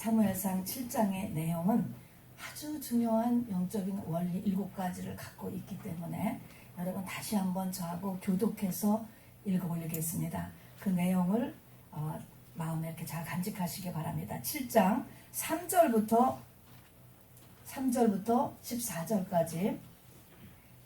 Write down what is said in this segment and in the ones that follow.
사무엘상 7장의 내용은 아주 중요한 영적인 원리 7가지를 갖고 있기 때문에 여러분 다시 한번 저하고 교독해서 읽어보겠습니다. 그 내용을 마음에 이렇게 잘 간직하시기 바랍니다. 7장 3절부터 14절까지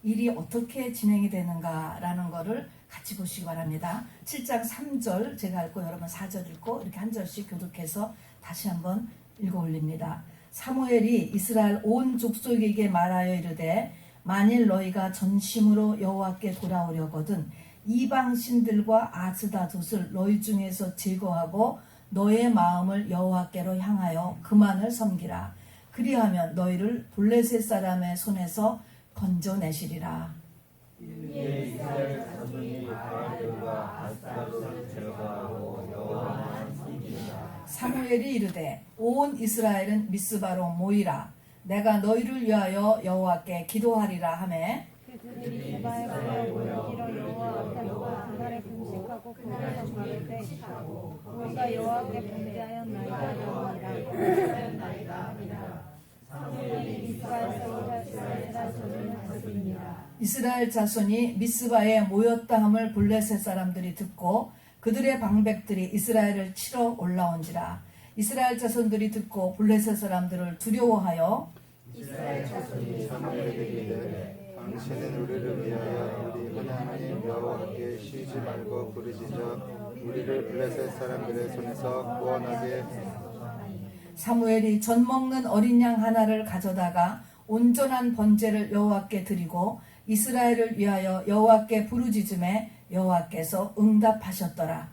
일이 어떻게 진행이 되는가라는 거를 같이 보시기 바랍니다. 7장 3절 제가 읽고 여러분 4절 읽고 이렇게 한 절씩 교독해서 다시 한번 읽어 올립니다. 사무엘이 이스라엘 온 족속에게 말하여 이르되 만일 너희가 전심으로 여호와께 돌아오려거든 이방 신들과 아스다돛을 너희 중에서 제거하고 너의 마음을 여호와께로 향하여 그만을 섬기라. 그리하면 너희를 블레셋 사람의 손에서 건져내시리라. 이스라엘 자손이 바알과 아스타롯을 제거하고 여호와만 섬기라. 사무엘이 이르되 온 이스라엘은 미스바로 모이라. 내가 너희를 위하여 여호와께 기도하리라 하매 그들이 미스바에 모여 여호와 앞에서 그날에 금식하고 그날에 섬기되 우리가 여호와께 범죄하였나이다 하니라. 사무엘이 미스바에서 이스라엘 자손을 다스리니라. 이스라엘 자손이 미스바에 모였다 함을 블레셋 사람들이 듣고 그들의 방백들이 이스라엘을 치러 올라온지라. 이스라엘 자손들이 듣고 블레셋 사람들을 두려워하여 이스라엘 자손이 사무엘에게 이르되 당신은 우리를 위하여 우리 하나님 여호와께 쉬지 말고 부르짖어 우리를 블레셋 사람들의 손에서 구원하게 하소서. 사무엘이 전 먹는 어린 양 하나를 가져다가 온전한 번제를 여호와께 드리고 이스라엘을 위하여 여호와께 부르짖음에 여호와께서 응답하셨더라.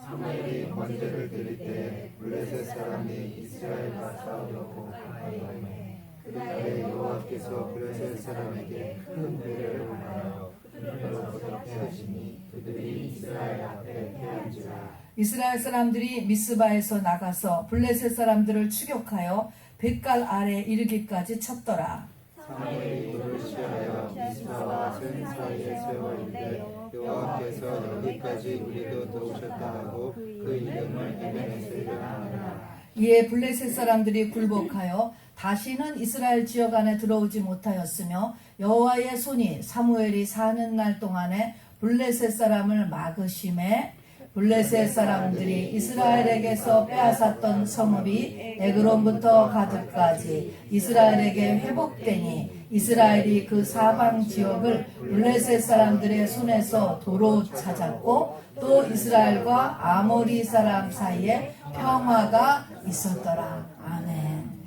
사무엘이 번제를 드릴 때 블레셋 사람이 이스라엘과 싸우려고 하였으되 그날에 여호와께서 블레셋 사람에게 큰 배를 하여 그들로부터 피하시니 그들이 이스라엘 앞에 패한지라. 이스라엘 사람들이 미스바에서 나가서 블레셋 사람들을 추격하여 뱃갈 아래 이르기까지 쳤더라. 사무엘이 그를 시하여 미스바와 센 사이에 세워 이르되 여호와께서 여기까지 우리도 도우셨다 하고 그 이름을 에베네셀이라 하니라. 이에 블레셋 사람들이 굴복하여 다시는 이스라엘 지역 안에 들어오지 못하였으며 여호와의 손이 사무엘이 사는 날 동안에 블레셋 사람을 막으심에 블레셋 사람들이 이스라엘에게서 빼앗았던 성읍이 에그론부터 가드까지 이스라엘에게 회복되니 이스라엘이 그 사방 지역을 블레셋 사람들의 손에서 도로 찾았고 또 이스라엘과 아모리 사람 사이에 평화가 있었더라. 아멘.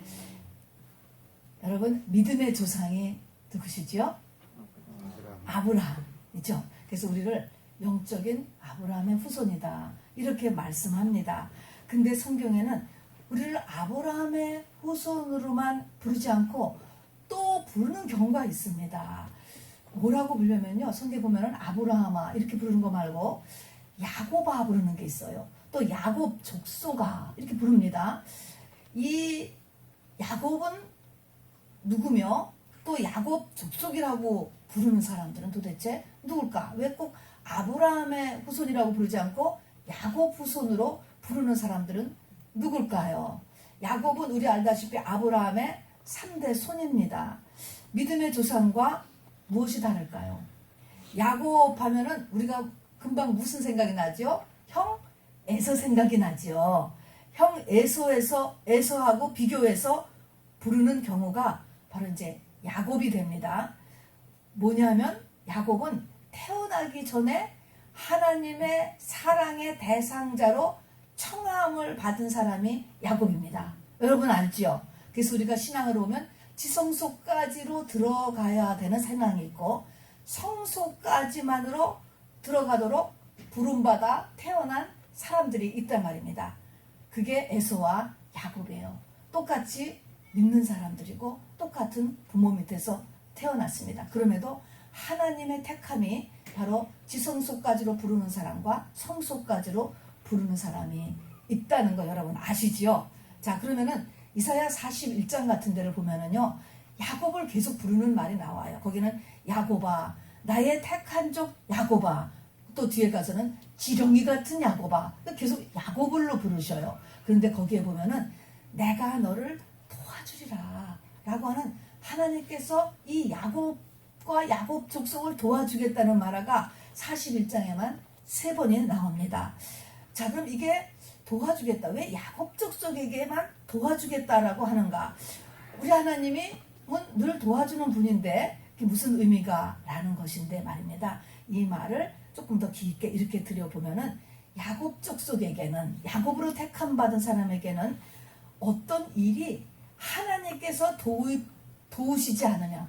여러분 믿음의 조상이 누구시죠? 아브라함이죠. 그래서 우리를 영적인 아브라함의 후손이다 이렇게 말씀합니다. 근데 성경에는 우리를 아브라함의 후손으로만 부르지 않고 또 부르는 경우가 있습니다. 뭐라고 부르면요, 성경에 보면은 아브라함아 이렇게 부르는 거 말고 야곱아 부르는 게 있어요. 또 야곱 족속아 이렇게 부릅니다. 이 야곱은 누구며 또 야곱 족속이라고 부르는 사람들은 도대체 누굴까? 왜 꼭 아브라함의 후손이라고 부르지 않고 야곱 후손으로 부르는 사람들은 누굴까요? 야곱은 우리 알다시피 아브라함의 3대 손입니다. 믿음의 조상과 무엇이 다를까요? 야곱 하면은 우리가 금방 무슨 생각이 나죠? 형 에서 생각이 나죠. 형 에서하고 비교해서 부르는 경우가 바로 이제 야곱이 됩니다. 뭐냐면 야곱은 태어나기 전에 하나님의 사랑의 대상자로 청함을 받은 사람이 야곱입니다. 여러분 알죠? 그래서 우리가 신앙으로 오면 지성소까지로 들어가야 되는 신앙이 있고 성소까지만으로 들어가도록 부름받아 태어난 사람들이 있단 말입니다. 그게 에서와 야곱이에요. 똑같이 믿는 사람들이고 똑같은 부모 밑에서 태어났습니다. 그럼에도 하나님의 택함이 바로 지성소까지로 부르는 사람과 성소까지로 부르는 사람이 있다는 거 여러분 아시지요? 자, 그러면은 이사야 41장 같은 데를 보면은요, 야곱을 계속 부르는 말이 나와요. 거기는 야곱아, 나의 택한 족 야곱아, 또 뒤에 가서는 지렁이 같은 야곱아, 계속 야곱을로 부르셔요. 그런데 거기에 보면은 내가 너를 도와주리라 라고 하는 하나님께서 이 야곱과 야곱 족속을 도와주겠다는 말화가 41장에만 3번이 나옵니다. 자, 그럼 이게 도와주겠다. 왜 야곱 족속에게만 도와주겠다라고 하는가? 우리 하나님이 늘 도와주는 분인데 그게 무슨 의미가? 라는 것인데 말입니다. 이 말을 조금 더 깊게 이렇게 들여보면은 야곱 족속에게는, 야곱으로 택함 받은 사람에게는 어떤 일이 하나님께서 도우시지 않으면,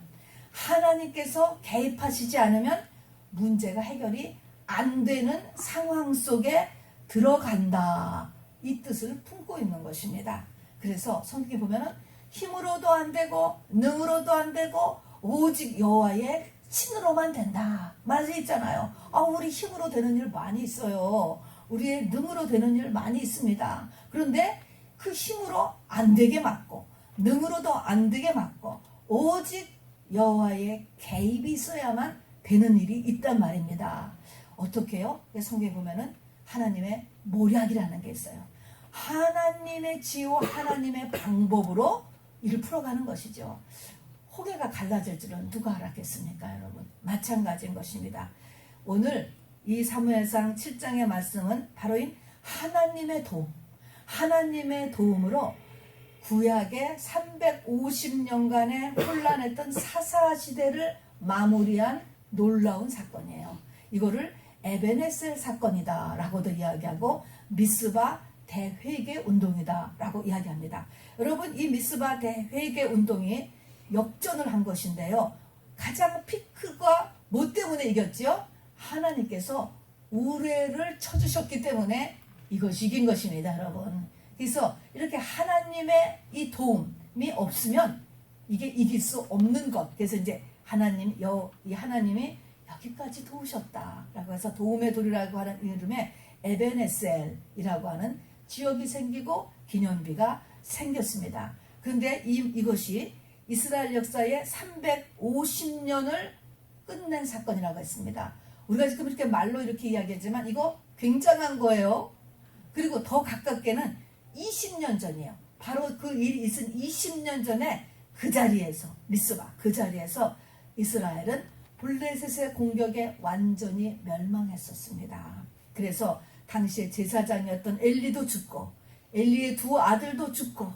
하나님께서 개입하시지 않으면 문제가 해결이 안 되는 상황 속에 들어간다, 이 뜻을 품고 있는 것입니다. 그래서 성경에 보면은 힘으로도 안 되고 능으로도 안 되고 오직 여호와의 친으로만 된다 말이 있잖아요. 우리 힘으로 되는 일 많이 있어요. 우리의 능으로 되는 일 많이 있습니다. 그런데 그 힘으로 안 되게 막고 능으로도 안 되게 막고 오직 여호와의 개입이 있어야만 되는 일이 있단 말입니다. 어떻게요? 성경에 보면은 하나님의 모략이라는 게 있어요. 하나님의 지혜와 하나님의 방법으로 일을 풀어가는 것이죠. 호계가 갈라질 줄은 누가 알았겠습니까, 여러분? 마찬가지인 것입니다. 오늘 이 사무엘상 7장의 말씀은 바로 이 하나님의 도움, 하나님의 도움으로 구약의 350년간의 혼란했던 사사시대를 마무리한 놀라운 사건이에요. 이거를 에베네셀 사건이다 라고도 이야기하고 미스바 대회개 운동이다 라고 이야기합니다. 여러분, 이 미스바 대회개 운동이 역전을 한 것인데요. 가장 피크가 뭐 때문에 이겼죠? 하나님께서 우레를 쳐주셨기 때문에 이것이 이긴 것입니다, 여러분. 그래서 이렇게 하나님의 이 도움이 없으면 이게 이길 수 없는 것. 그래서 이제 이 하나님이 여기까지 도우셨다라고 해서 도움의 돌이라고 하는 이름의 에베네셀이라고 하는 지역이 생기고 기념비가 생겼습니다. 그런데 이것이 이스라엘 역사의 350년을 끝낸 사건이라고 했습니다. 우리가 지금 이렇게 말로 이렇게 이야기하지만 이거 굉장한 거예요. 그리고 더 가깝게는 20년 전이에요. 바로 그 일이 있은 20년 전에 그 자리에서 미스바 그 자리에서 이스라엘은 블레셋의 공격에 완전히 멸망했었습니다. 그래서 당시에 제사장이었던 엘리도 죽고 엘리의 2 아들도 죽고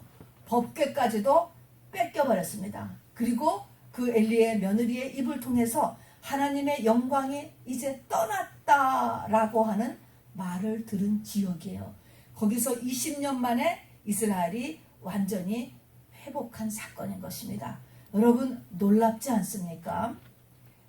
법궤까지도 뺏겨버렸습니다. 그리고 그 엘리의 며느리의 입을 통해서 하나님의 영광이 이제 떠났다라고 하는 말을 들은 지역이에요. 거기서 20년 만에 이스라엘이 완전히 회복한 사건인 것입니다. 여러분, 놀랍지 않습니까?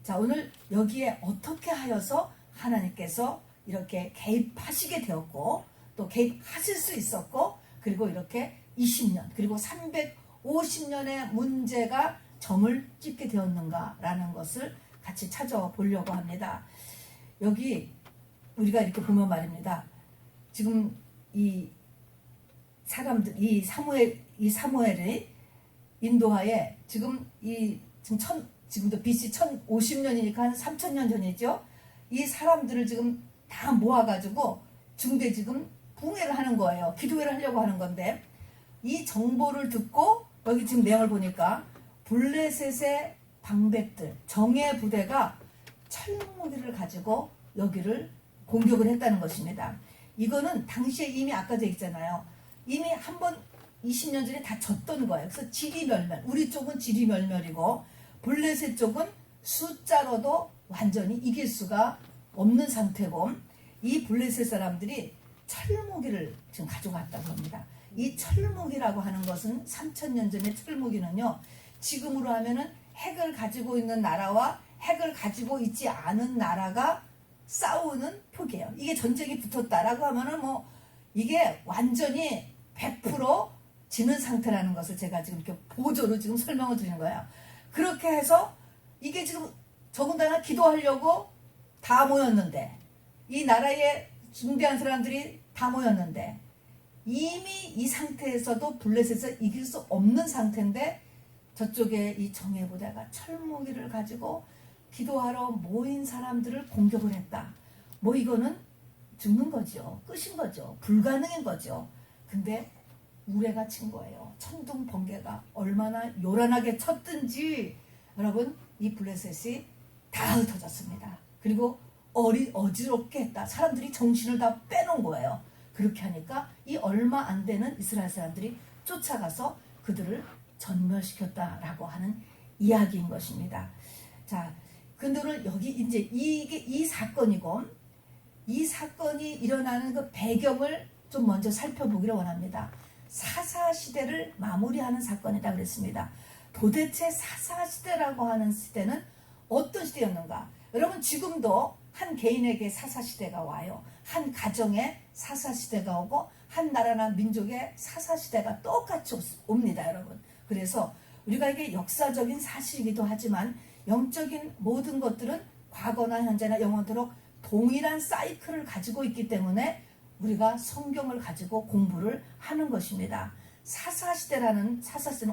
자, 오늘 여기에 어떻게 하여서 하나님께서 이렇게 개입하시게 되었고 또 개입하실 수 있었고 그리고 이렇게 20년 그리고 350년의 문제가 점을 찍게 되었는가라는 것을 같이 찾아보려고 합니다. 여기 우리가 이렇게 보면 말입니다. 지금 이 사람들, 이 사무엘의 인도하에 지금도 BC 1050년이니까 한 3000년 전이죠. 이 사람들을 지금 다 모아가지고 중대 지금 붕해를 하는 거예요. 기도회를 하려고 하는 건데 이 정보를 듣고 여기 지금 내용을 보니까 블레셋의 방백들, 정예 부대가 철무기를 가지고 여기를 공격을 했다는 것입니다. 이거는 당시에 이미 아까 돼 있잖아요. 이미 한번 20년 전에 다 졌던 거예요. 그래서 지리멸멸, 우리 쪽은 지리멸멸이고 블레셋 쪽은 숫자로도 완전히 이길 수가 없는 상태고 이 블레셋 사람들이 철무기를 지금 가져갔다고 합니다. 이 철무기라고 하는 것은 3000년 전의 철무기는요, 지금으로 하면은 핵을 가지고 있는 나라와 핵을 가지고 있지 않은 나라가 싸우는 표기예요. 이게 전쟁이 붙었다라고 하면은 이게 완전히 100% 지는 상태라는 것을 제가 지금 이렇게 보조로 지금 설명을 드리는 거예요. 그렇게 해서 이게 지금 더군다나 기도하려고 다 모였는데 이 나라에 중대한 사람들이 다 모였는데 이미 이 상태에서도 블레셋을 이길 수 없는 상태인데 저쪽에 이 정예부대가 철무기를 가지고 기도하러 모인 사람들을 공격을 했다. 이거는 죽는 거죠. 끝인 거죠. 불가능인 거죠. 근데 우레가 친 거예요. 천둥 번개가 얼마나 요란하게 쳤든지 여러분 이 블레셋이 다 흩어졌습니다. 그리고 어지럽게 했다. 사람들이 정신을 다 빼놓은 거예요. 그렇게 하니까 이 얼마 안 되는 이스라엘 사람들이 쫓아가서 그들을 전멸시켰다라고 하는 이야기인 것입니다. 자, 근데 여기 이제 이게 이 사건이고 이 사건이 일어나는 그 배경을 좀 먼저 살펴보기를 원합니다. 사사시대를 마무리하는 사건이다 그랬습니다. 도대체 사사시대라고 하는 시대는 어떤 시대였는가? 여러분 지금도 한 개인에게 사사시대가 와요. 한 가정에 사사시대가 오고 한 나라나 민족의 사사시대가 똑같이 옵니다. 여러분. 그래서 우리가 이게 역사적인 사실이기도 하지만 영적인 모든 것들은 과거나 현재나 영원토록 동일한 사이클을 가지고 있기 때문에 우리가 성경을 가지고 공부를 하는 것입니다. 사사시대는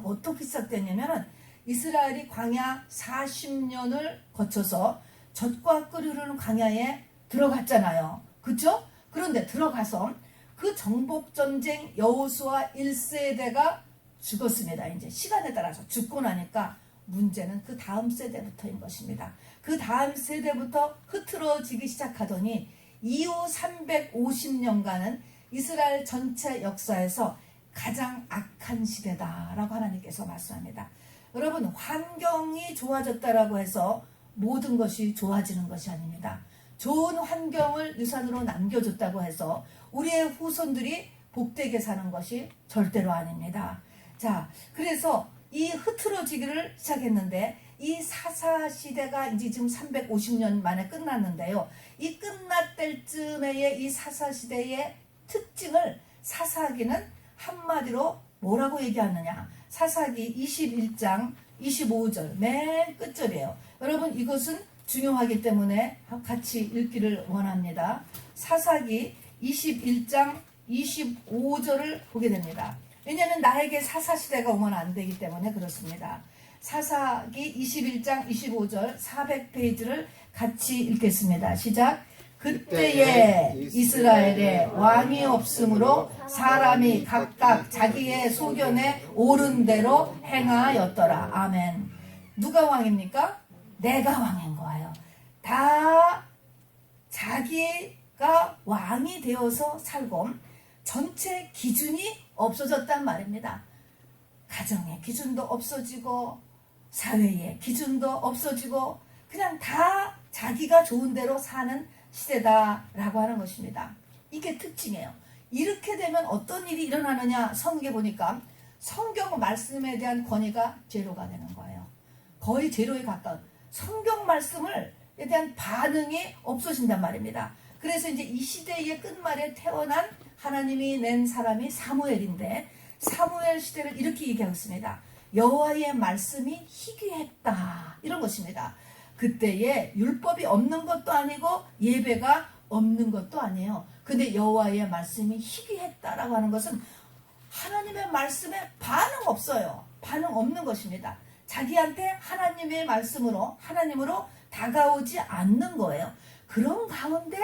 어떻게 시작됐냐면 이스라엘이 광야 40년을 거쳐서 젖과 꿀이 흐르는 광야에 들어갔잖아요. 그렇죠? 그런데 들어가서 그 정복전쟁 여호수아 1세대가 죽었습니다. 이제 시간에 따라서 죽고 나니까 문제는 그 다음 세대부터인 것입니다. 그 다음 세대부터 흐트러지기 시작하더니 이후 350년간은 이스라엘 전체 역사에서 가장 악한 시대다라고 하나님께서 말씀합니다. 여러분 환경이 좋아졌다라고 해서 모든 것이 좋아지는 것이 아닙니다. 좋은 환경을 유산으로 남겨줬다고 해서 우리의 후손들이 복되게 사는 것이 절대로 아닙니다. 자, 그래서 이 흐트러지기를 시작했는데 이 사사시대가 이제 지금 350년 만에 끝났는데요. 이 끝날 때쯤의 이 사사시대의 특징을 사사기는 한마디로 뭐라고 얘기하느냐. 사사기 21장 25절 맨 끝절이에요. 여러분 이것은 중요하기 때문에 같이 읽기를 원합니다. 사사기 21장 25절을 보게 됩니다. 왜냐하면 나에게 사사시대가 오면 안 되기 때문에 그렇습니다. 사사기 21장 25절 400페이지를 같이 읽겠습니다. 시작. 그때에 이스라엘에 왕이 없으므로 사람이 각각 자기의 소견에 옳은 대로 행하였더라. 아멘. 누가 왕입니까? 내가 왕인 거예요. 다 자기가 왕이 되어서 살고 전체 기준이 없어졌단 말입니다. 가정의 기준도 없어지고 사회의 기준도 없어지고 그냥 다 자기가 좋은 대로 사는 시대다라고 하는 것입니다. 이게 특징이에요. 이렇게 되면 어떤 일이 일어나느냐 성경에 보니까 성경 말씀에 대한 권위가 제로가 되는 거예요. 거의 제로에 가까운 성경 말씀에 대한 반응이 없어진단 말입니다. 그래서 이제 이 시대의 끝말에 태어난 하나님이 낸 사람이 사무엘인데 사무엘 시대를 이렇게 얘기하고 있습니다. 여호와의 말씀이 희귀했다 이런 것입니다. 그때에 율법이 없는 것도 아니고 예배가 없는 것도 아니에요. 근데 여호와의 말씀이 희귀했다라고 하는 것은 하나님의 말씀에 반응 없어요. 반응 없는 것입니다. 자기한테 하나님의 말씀으로 하나님으로 다가오지 않는 거예요. 그런 가운데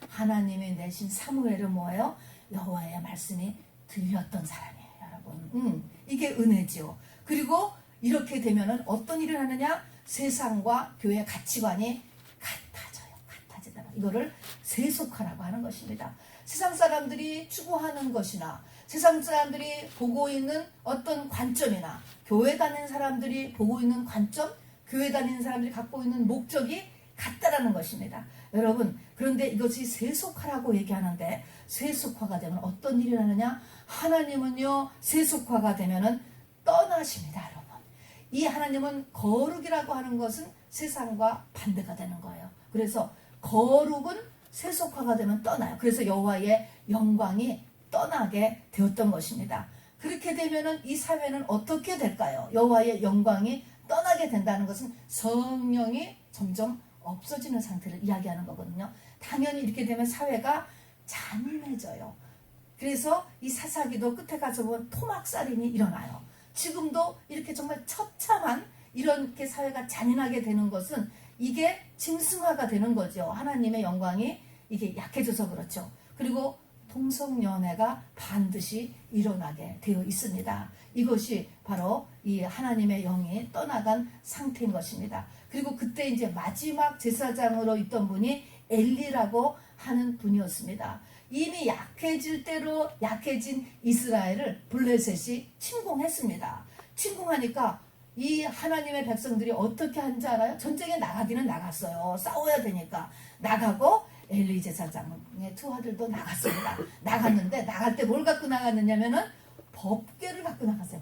하나님이 내신 사무엘은 뭐예요? 여호와의 말씀이 들렸던 사람이에요. 여러분 이게 은혜지요. 그리고 이렇게 되면은 어떤 일을 하느냐? 세상과 교회 가치관이 같아진다. 이거를 세속화라고 하는 것입니다. 세상 사람들이 추구하는 것이나 세상 사람들이 보고 있는 어떤 관점이나 교회 다니는 사람들이 보고 있는 관점, 교회 다니는 사람들이 갖고 있는 목적이 같다라는 것입니다. 여러분 그런데 이것이 세속화라고 얘기하는데 세속화가 되면 어떤 일이 나느냐? 하나님은요 세속화가 되면은 떠나십니다. 여러분 이 하나님은 거룩이라고 하는 것은 세상과 반대가 되는 거예요. 그래서 거룩은 세속화가 되면 떠나요. 그래서 여호와의 영광이 떠나게 되었던 것입니다. 그렇게 되면은 이 사회는 어떻게 될까요? 여호와의 영광이 떠나게 된다는 것은 성령이 점점 없어지는 상태를 이야기하는 거거든요. 당연히 이렇게 되면 사회가 잔인해져요. 그래서 이 사사기도 끝에 가서 보면 토막살인이 일어나요. 지금도 이렇게 정말 처참한 이렇게 사회가 잔인하게 되는 것은 이게 짐승화가 되는 거죠. 하나님의 영광이 이게 약해져서 그렇죠. 그리고 동성연애가 반드시 일어나게 되어 있습니다. 이것이 바로 이 하나님의 영이 떠나간 상태인 것입니다. 그리고 그때 이제 마지막 제사장으로 있던 분이 엘리라고 하는 분이었습니다. 이미 약해질 대로 약해진 이스라엘을 블레셋이 침공했습니다. 침공하니까 이 하나님의 백성들이 어떻게 한지 알아요? 전쟁에 나가기는 나갔어요. 싸워야 되니까 나가고 엘리 제사장의 두 아들도 나갔습니다. 나갔는데 나갈 때 뭘 갖고 나갔느냐면은 법궤를 갖고 나갔어요.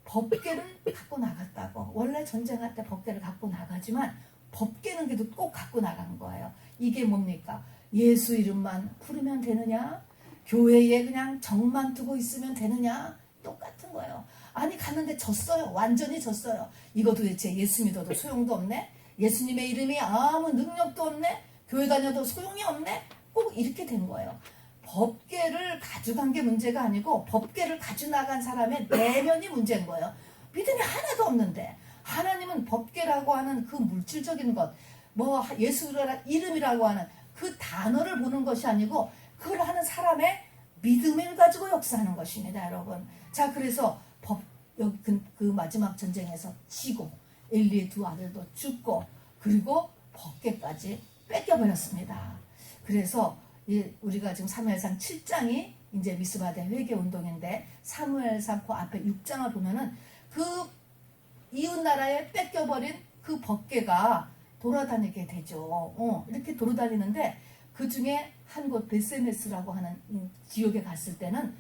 법궤를 갖고 나갔다고. 원래 전쟁할 때 법궤를 갖고 나가지만 법궤는 그래도 꼭 갖고 나간 거예요. 이게 뭡니까? 예수 이름만 부르면 되느냐? 교회에 그냥 정만 두고 있으면 되느냐? 똑같은 거예요. 아니 갔는데 졌어요. 완전히 졌어요. 이거 도대체 예수 믿어도 소용도 없네? 예수님의 이름이 아무 능력도 없네? 교회 다녀도 소용이 없네? 꼭 이렇게 된 거예요. 법궤를 가져간 게 문제가 아니고 법궤를 가져나간 사람의 내면이 문제인 거예요. 믿음이 하나도 없는데 하나님은 법궤라고 하는 그 물질적인 것, 뭐 예수 이름이라고 하는 그 단어를 보는 것이 아니고 그걸 하는 사람의 믿음을 가지고 역사하는 것입니다, 여러분. 자, 그래서 그 마지막 전쟁에서 지고 엘리의 두 아들도 죽고 그리고 법궤까지 뺏겨버렸습니다. 그래서 우리가 지금 사무엘상 7장이 이제 미스바대 회개 운동인데 사무엘상 그 앞에 6장을 보면은 그 이웃나라에 뺏겨버린 그 법궤가 돌아다니게 되죠. 이렇게 돌아다니는데 그 중에 한 곳 베세메스라고 하는 지역에 갔을 때는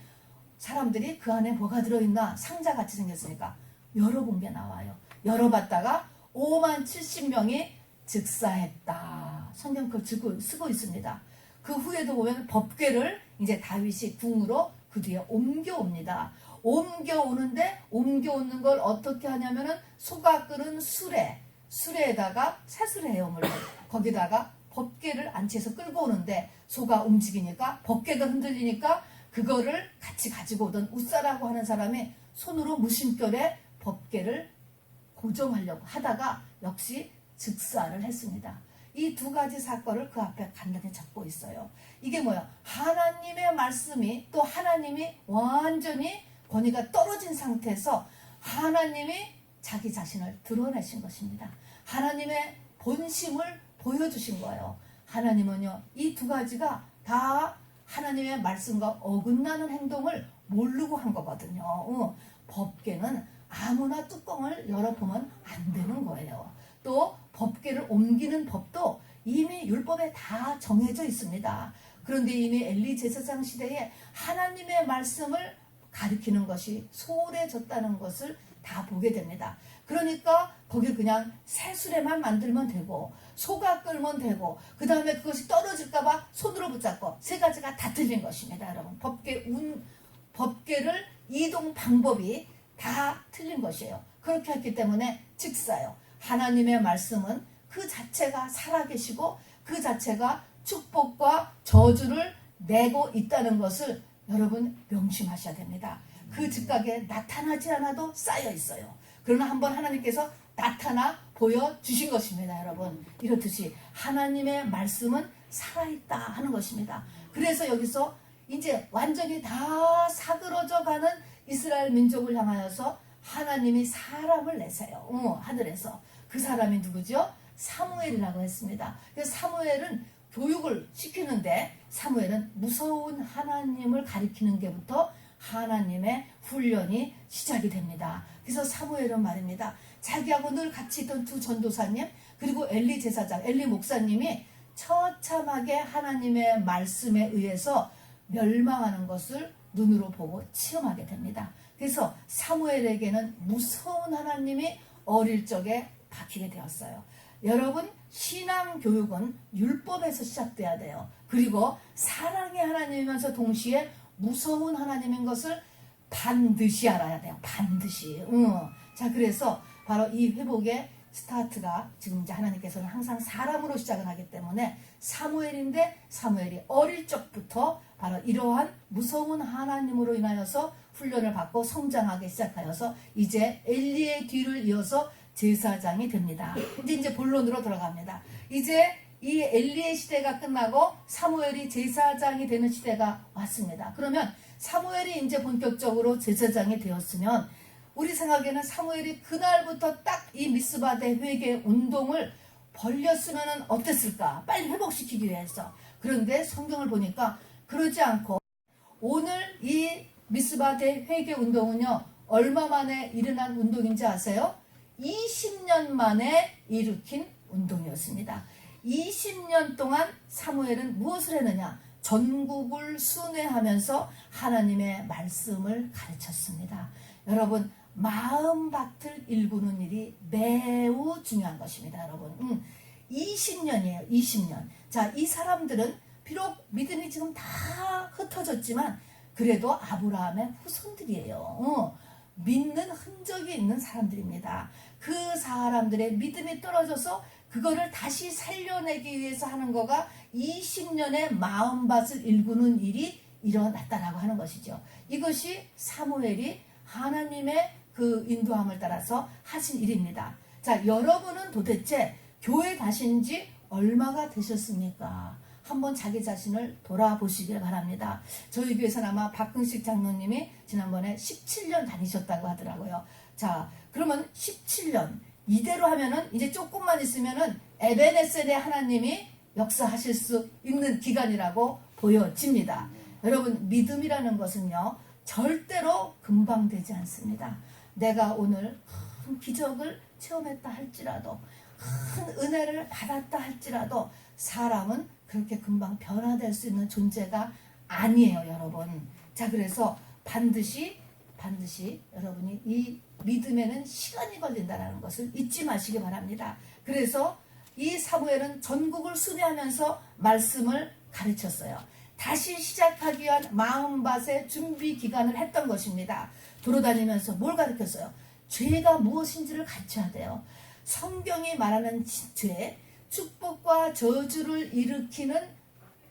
사람들이 그 안에 뭐가 들어있나 상자같이 생겼으니까 열어본 게 나와요. 열어봤다가 5만 70명이 즉사했다. 성경 그걸 쓰고 있습니다. 그 후에도 보면 법궤를 이제 다윗이 궁으로 그 뒤에 옮겨옵니다. 옮겨오는데 옮겨오는 걸 어떻게 하냐면은 소가 끓은 수레에다가 새수레예요, 물론. 거기다가 법궤를 안치해서 끌고 오는데 소가 움직이니까 법궤가 흔들리니까 그거를 같이 가지고 오던 웃사라고 하는 사람이 손으로 무심결에 법궤를 고정하려고 하다가 역시 즉사를 했습니다. 이 두 가지 사건을 그 앞에 간단히 적고 있어요. 이게 뭐야? 하나님의 말씀이 또 하나님이 완전히 권위가 떨어진 상태에서 하나님이 자기 자신을 드러내신 것입니다. 하나님의 본심을 보여주신 거예요. 하나님은요, 이 두 가지가 다 하나님의 말씀과 어긋나는 행동을 모르고 한 거거든요. 법궤는 아무나 뚜껑을 열어보면 안 되는 거예요. 또 법궤를 옮기는 법도 이미 율법에 다 정해져 있습니다. 그런데 이미 엘리 제사장 시대에 하나님의 말씀을 가리키는 것이 소홀해졌다는 것을 다 보게 됩니다. 그러니까 거기 그냥 새수레만 만들면 되고 소가 끌면 되고 그 다음에 그것이 떨어질까봐 손으로 붙잡고 세 가지가 다 틀린 것입니다. 여러분 법궤를 이동 방법이 다 틀린 것이에요. 그렇게 했기 때문에 즉사요. 하나님의 말씀은 그 자체가 살아계시고 그 자체가 축복과 저주를 내고 있다는 것을 여러분 명심하셔야 됩니다. 그 즉각에 나타나지 않아도 쌓여 있어요. 그러나 한번 하나님께서 나타나 보여주신 것입니다. 여러분 이렇듯이 하나님의 말씀은 살아있다 하는 것입니다. 그래서 여기서 이제 완전히 다 사그러져 가는 이스라엘 민족을 향하여서 하나님이 사람을 내세요. 하늘에서. 그 사람이 누구죠? 사무엘이라고 했습니다. 그래서 사무엘은 교육을 시키는데 사무엘은 무서운 하나님을 가리키는 게부터 하나님의 훈련이 시작이 됩니다. 그래서 사무엘은 말입니다. 자기하고 늘 같이 있던 두 전도사님 그리고 엘리 제사장, 엘리 목사님이 처참하게 하나님의 말씀에 의해서 멸망하는 것을 눈으로 보고 체험하게 됩니다. 그래서 사무엘에게는 무서운 하나님이 어릴 적에 박히게 되었어요. 여러분 신앙교육은 율법에서 시작돼야 돼요. 그리고 사랑의 하나님이면서 동시에 무서운 하나님인 것을 반드시 알아야 돼요. 반드시. 자 그래서 바로 이 회복의 스타트가 지금 이제 하나님께서는 항상 사람으로 시작을 하기 때문에 사무엘인데 사무엘이 어릴 적부터 바로 이러한 무서운 하나님으로 인하여서 훈련을 받고 성장하기 시작하여서 이제 엘리의 뒤를 이어서 제사장이 됩니다. 이제 본론으로 들어갑니다. 이제 이 엘리의 시대가 끝나고 사무엘이 제사장이 되는 시대가 왔습니다. 그러면 사무엘이 이제 본격적으로 제사장이 되었으면 우리 생각에는 사무엘이 그날부터 딱 이 미스바대 회개 운동을 벌렸으면 어땠을까? 빨리 회복시키기 위해서. 그런데 성경을 보니까 그러지 않고 오늘 이 미스바대 회개 운동은요, 얼마 만에 일어난 운동인지 아세요? 20년 만에 일으킨 운동이었습니다. 20년 동안 사무엘은 무엇을 했느냐? 전국을 순회하면서 하나님의 말씀을 가르쳤습니다. 여러분, 마음밭을 일구는 일이 매우 중요한 것입니다. 여러분, 20년이에요. 20년. 자, 이 사람들은 비록 믿음이 지금 다 흩어졌지만 그래도 아브라함의 후손들이에요. 믿는 흔적이 있는 사람들입니다. 그 사람들의 믿음이 떨어져서 그거를 다시 살려내기 위해서 하는 거가 20년의 마음밭을 일구는 일이 일어났다라고 하는 것이죠. 이것이 사무엘이 하나님의 그 인도함을 따라서 하신 일입니다. 자, 여러분은 도대체 교회 가신 지 얼마가 되셨습니까? 한번 자기 자신을 돌아보시길 바랍니다. 저희 교회에서는 아마 박근식 장로님이 지난번에 17년 다니셨다고 하더라고요. 자, 그러면 17년 이대로 하면은 이제 조금만 있으면은 에베네셀의 하나님이 역사하실 수 있는 기간이라고 보여집니다. 여러분, 믿음이라는 것은요, 절대로 금방 되지 않습니다. 내가 오늘 큰 기적을 체험했다 할지라도, 큰 은혜를 받았다 할지라도 사람은 그렇게 금방 변화될 수 있는 존재가 아니에요, 여러분. 자, 그래서 반드시 여러분이 이 믿음에는 시간이 걸린다는 것을 잊지 마시기 바랍니다. 그래서 이 사무엘은 전국을 순회하면서 말씀을 가르쳤어요. 다시 시작하기 위한 마음밭의 준비 기간을 했던 것입니다. 돌아다니면서 뭘 가르쳤어요? 죄가 무엇인지를 가르쳐야 돼요. 성경이 말하는 죄, 축복과 저주를 일으키는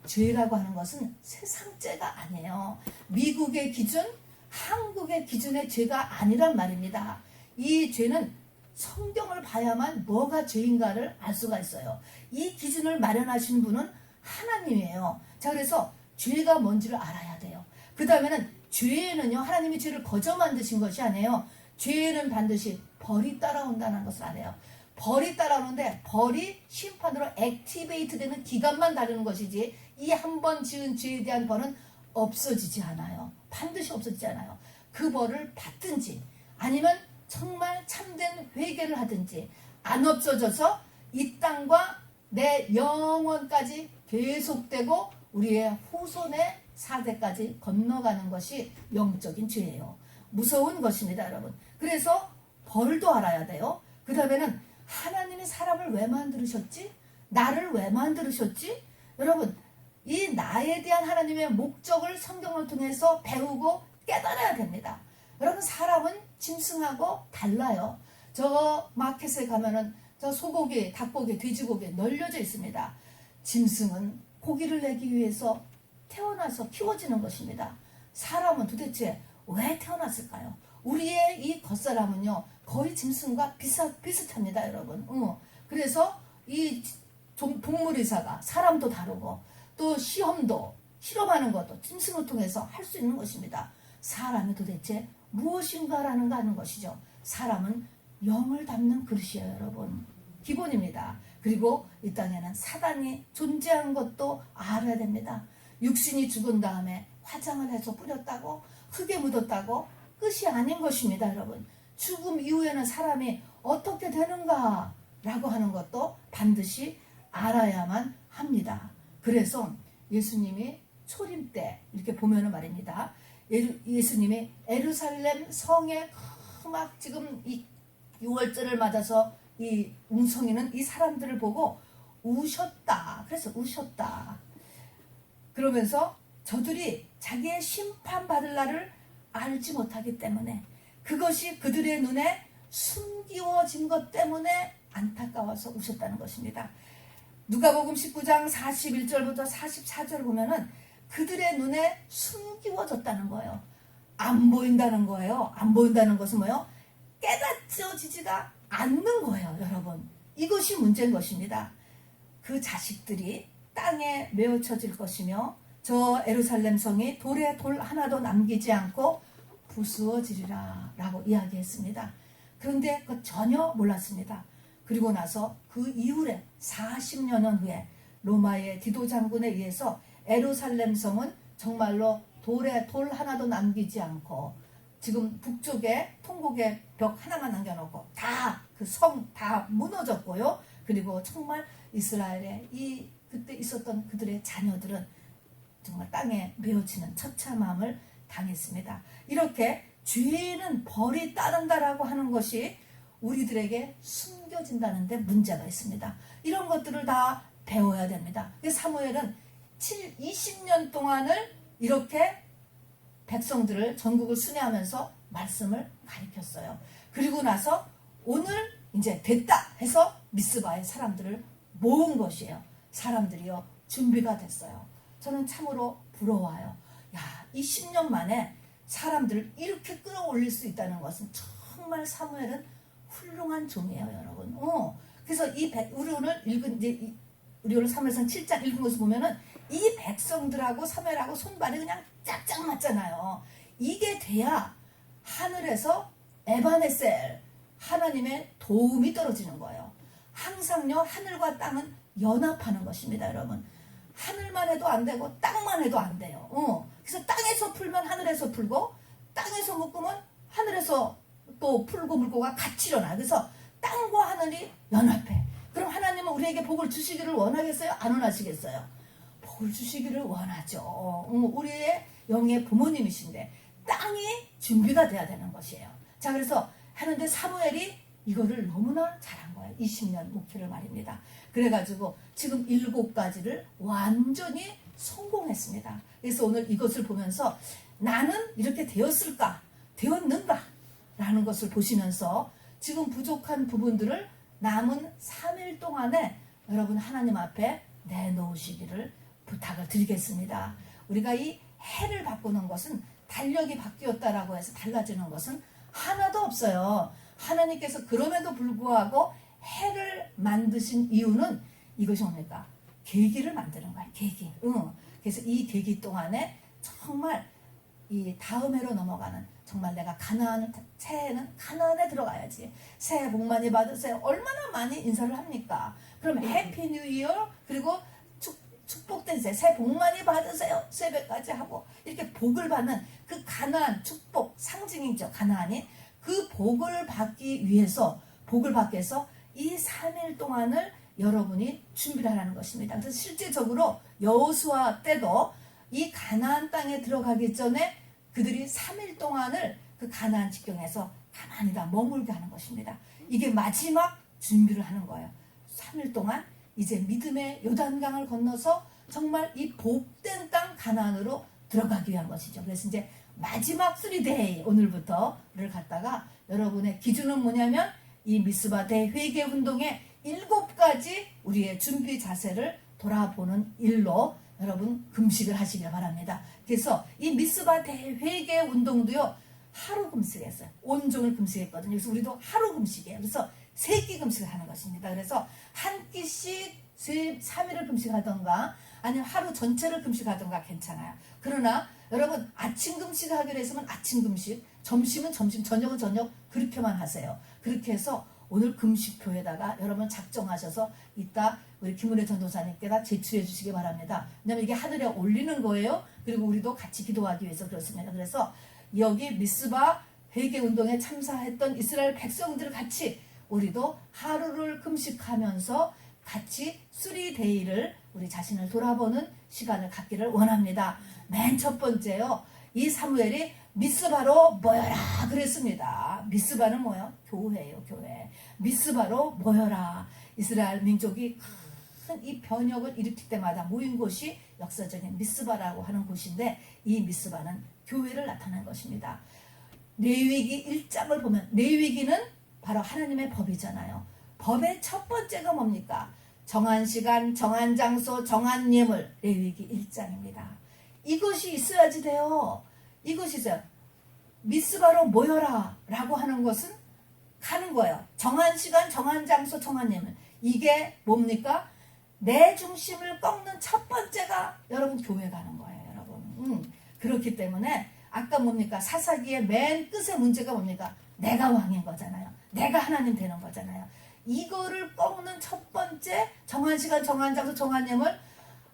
죄라고 하는 것은 세상죄가 아니에요. 미국의 기준, 한국의 기준의 죄가 아니란 말입니다. 이 죄는 성경을 봐야만 뭐가 죄인가를 알 수가 있어요. 이 기준을 마련하신 분은 하나님이에요. 자, 그래서 죄가 뭔지를 알아야 돼요. 그 다음에는 죄에는요, 하나님이 죄를 거저 만드신 것이 아니에요. 죄에는 반드시 벌이 따라온다는 것을 알아요. 벌이 따라오는데 벌이 심판으로 액티베이트 되는 기간만 다르는 것이지 이 한 번 지은 죄에 대한 벌은 없어지지 않아요. 반드시 없어지지 않아요. 그 벌을 받든지 아니면 정말 참된 회개를 하든지 안 없어져서 이 땅과 내 영원까지 계속되고 우리의 후손의 사대까지 건너가는 것이 영적인 죄예요. 무서운 것입니다, 여러분. 그래서 벌도 알아야 돼요. 그 다음에는 하나님이 사람을 왜 만들으셨지? 나를 왜 만들으셨지? 여러분, 이 나에 대한 하나님의 목적을 성경을 통해서 배우고 깨달아야 됩니다. 여러분, 사람은 짐승하고 달라요. 저 마켓에 가면은 저 소고기, 닭고기, 돼지고기 널려져 있습니다. 짐승은 고기를 내기 위해서 태어나서 키워지는 것입니다. 사람은 도대체 왜 태어났을까요? 우리의 이 겉사람은요, 거의 짐승과 비슷합니다, 여러분. 그래서 이 동물의사가 사람도 다루고 또 실험하는 것도 짐승을 통해서 할 수 있는 것입니다. 사람이 도대체 무엇인가라는 하는 것이죠. 사람은 영을 담는 그릇이에요, 여러분. 기본입니다. 그리고 이 땅에는 사단이 존재한 것도 알아야 됩니다. 육신이 죽은 다음에 화장을 해서 뿌렸다고 흙에 묻었다고 끝이 아닌 것입니다, 여러분. 죽음 이후에는 사람이 어떻게 되는가 라고 하는 것도 반드시 알아야만 합니다. 그래서 예수님이 초림 때 이렇게 보면은 말입니다. 예수님이 에루살렘 성에 막 지금 이 6월절을 맞아서 이 웅성이는 이 사람들을 보고 우셨다. 그래서 우셨다. 그러면서 저들이 자기의 심판받을 날을 알지 못하기 때문에 그것이 그들의 눈에 숨기워진 것 때문에 안타까워서 우셨다는 것입니다. 누가복음 19장 41절부터 44절을 보면은 그들의 눈에 숨기워졌다는 거예요. 안 보인다는 거예요. 안 보인다는 것은 뭐예요? 깨닫져지지가 않는 거예요, 여러분. 이것이 문제인 것입니다. 그 자식들이 땅에 메어쳐질 것이며 저 예루살렘 성이 돌에 돌 하나도 남기지 않고 부수어지리라 라고 이야기했습니다. 그런데 그 전혀 몰랐습니다. 그리고 나서 그 이후에 40여 년 후에 로마의 디도 장군에 의해서 예루살렘 성은 정말로 돌에 돌 하나도 남기지 않고 지금 북쪽에 통곡의 벽 하나만 남겨놓고 다 그 성 다 무너졌고요. 그리고 정말 이스라엘의 이 그때 있었던 그들의 자녀들은 정말 땅에 메어치는 처참함을 당했습니다. 이렇게 죄는 벌이 따른다라고 하는 것이 우리들에게 숨겨진다는데 문제가 있습니다. 이런 것들을 다 배워야 됩니다. 사무엘은 20년 동안을 이렇게 백성들을 전국을 순회하면서 말씀을 가르쳤어요. 그리고 나서 오늘 이제 됐다 해서 미스바의 사람들을 모은 것이에요. 사람들이요 준비가 됐어요. 저는 참으로 부러워요. 야, 이 10년 만에 사람들을 이렇게 끌어올릴 수 있다는 것은 정말 사무엘은 훌륭한 종이에요, 여러분. 그래서 우리 오늘 읽은 이제 우리 오늘 사무엘상 7장 읽은 것을 보면은 이 백성들하고 사무엘하고 손발이 그냥 짝짝 맞잖아요. 이게 돼야 하늘에서 에바네셀 하나님의 도움이 떨어지는 거예요. 항상요 하늘과 땅은 연합하는 것입니다, 여러분. 하늘만 해도 안 되고 땅만 해도 안 돼요. 그래서 땅에서 풀면 하늘에서 풀고 땅에서 묶으면 하늘에서 또 풀고 물고가 같이 일어나요. 그래서 땅과 하늘이 연합해. 그럼 하나님은 우리에게 복을 주시기를 원하겠어요? 안 원하시겠어요? 복을 주시기를 원하죠. 우리의 영의 부모님이신데 땅이 준비가 돼야 되는 것이에요. 자, 그래서 하는데 사무엘이 이거를 너무나 잘한 거예요. 20년 목회를 말입니다. 그래가지고 지금 7가지를 완전히 성공했습니다. 그래서 오늘 이것을 보면서 나는 이렇게 되었을까? 되었는가? 라는 것을 보시면서 지금 부족한 부분들을 남은 3일 동안에 여러분 하나님 앞에 내놓으시기를 부탁을 드리겠습니다. 우리가 이 해를 바꾸는 것은 달력이 바뀌었다라고 해서 달라지는 것은 하나도 없어요. 하나님께서 그럼에도 불구하고 해를 만드신 이유는 이것이 뭡니까? 계기를 만드는 거야. 계기. 그래서 이 계기 동안에 정말 이 다음 해로 넘어가는 정말 내가 새해는 가나안에 들어가야지. 새해 복 많이 받으세요. 얼마나 많이 인사를 합니까? 그럼 해피 뉴 이어 그리고 축복된 새해 복 많이 받으세요. 새해까지 하고 이렇게 복을 받는 그 가나안 축복 상징이죠. 가나안이 그 복을 받기 위해서 복을 받기 위해서 이 3일 동안을 여러분이 준비를 하라는 것입니다. 그래서 실제적으로 여호수아 때도 이 가나안 땅에 들어가기 전에 그들이 3일 동안을 그 가나안 직경에서 가만히 다 머물게 하는 것입니다. 이게 마지막 준비를 하는 거예요. 3일 동안 이제 믿음의 요단강을 건너서 정말 이 복된 땅 가나안으로 들어가기 위한 것이죠. 그래서 이제 마지막 3데이 오늘부터를 갖다가 여러분의 기준은 뭐냐면 이 미스바 대회개 운동의 7가지 우리의 준비 자세를 돌아보는 일로 여러분 금식을 하시길 바랍니다. 그래서 이 미스바 대회개 운동도요 하루 금식했어요. 온종일 금식했거든요. 그래서 우리도 하루 금식이에요. 그래서 3끼 금식을 하는 것입니다. 그래서 한 끼씩 3일을 금식하던가 아니면 하루 전체를 금식하던가 괜찮아요. 그러나 여러분 아침 금식을 하기로 했으면 아침 금식, 점심은 점심, 저녁은 저녁 그렇게만 하세요. 그렇게 해서 오늘 금식표에다가 여러분 작정하셔서 이따 우리 김은혜 전도사님께다 제출해 주시기 바랍니다. 왜냐하면 이게 하늘에 올리는 거예요. 그리고 우리도 같이 기도하기 위해서 그렇습니다. 그래서 여기 미스바 회개운동에 참사했던 이스라엘 백성들을 같이 우리도 하루를 금식하면서 같이 3데이를 우리 자신을 돌아보는 시간을 갖기를 원합니다. 맨 첫 번째요. 이 사무엘이 미스바로 모여라 그랬습니다. 미스바는 뭐예요? 교회예요. 교회. 미스바로 모여라. 이스라엘 민족이 큰 이 변혁을 일으킬 때마다 모인 곳이 역사적인 미스바라고 하는 곳인데 이 미스바는 교회를 나타낸 것입니다. 레위기 1장을 보면 레위기는 바로 하나님의 법이잖아요. 법의 첫 번째가 뭡니까? 정한 시간, 정한 장소, 정한 예물. 레위기 1장입니다. 이것이 있어야지 돼요. 이것이 있어요. 미스바로 모여라 라고 하는 것은 가는 거예요. 정한 시간, 정한 장소, 정한 예물. 이게 뭡니까? 내 중심을 꺾는 첫 번째가 여러분 교회 가는 거예요, 여러분. 그렇기 때문에 아까 뭡니까? 사사기의 맨 끝의 문제가 뭡니까? 내가 왕인 거잖아요. 내가 하나님 되는 거잖아요. 이거를 꺾는 첫 번째 정한 시간, 정한 장소, 정한 예물.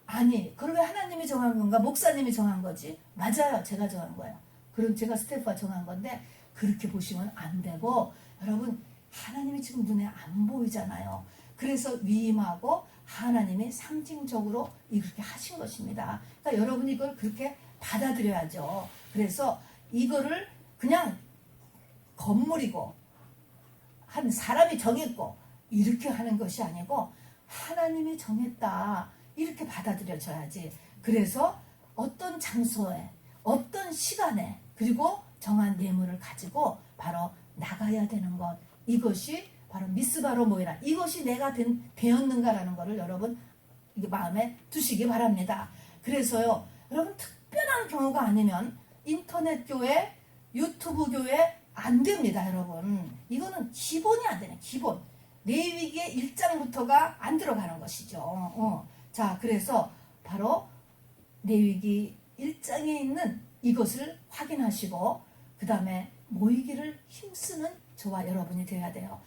아니, 그럼 왜 하나님이 정한 건가? 목사님이 정한 거지? 맞아요. 제가 정한 거예요. 그럼 제가 스태프가 정한 건데 그렇게 보시면 안 되고 여러분 하나님이 지금 눈에 안 보이잖아요. 그래서 위임하고 하나님이 상징적으로 이렇게 하신 것입니다. 그러니까 여러분이 이걸 그렇게 받아들여야죠. 그래서 이거를 그냥 건물이고 한 사람이 정했고 이렇게 하는 것이 아니고 하나님이 정했다 이렇게 받아들여져야지. 그래서 어떤 장소에 어떤 시간에 그리고 정한 예물을 가지고 바로 나가야 되는 것, 이것이 바로 미스바로 모이라, 이것이 내가 되었는가라는 것을 여러분 마음에 두시기 바랍니다. 그래서요 여러분 특별한 경우가 아니면 인터넷 교회, 유튜브 교회 안 됩니다. 여러분 이거는 기본이 안 되네. 기본 레위기의 1장부터가 안 들어가는 것이죠. 자, 그래서 바로 레위기 1장에 있는 이것을 확인하시고 그 다음에 모이기를 힘쓰는 저와 여러분이 되어야 돼요.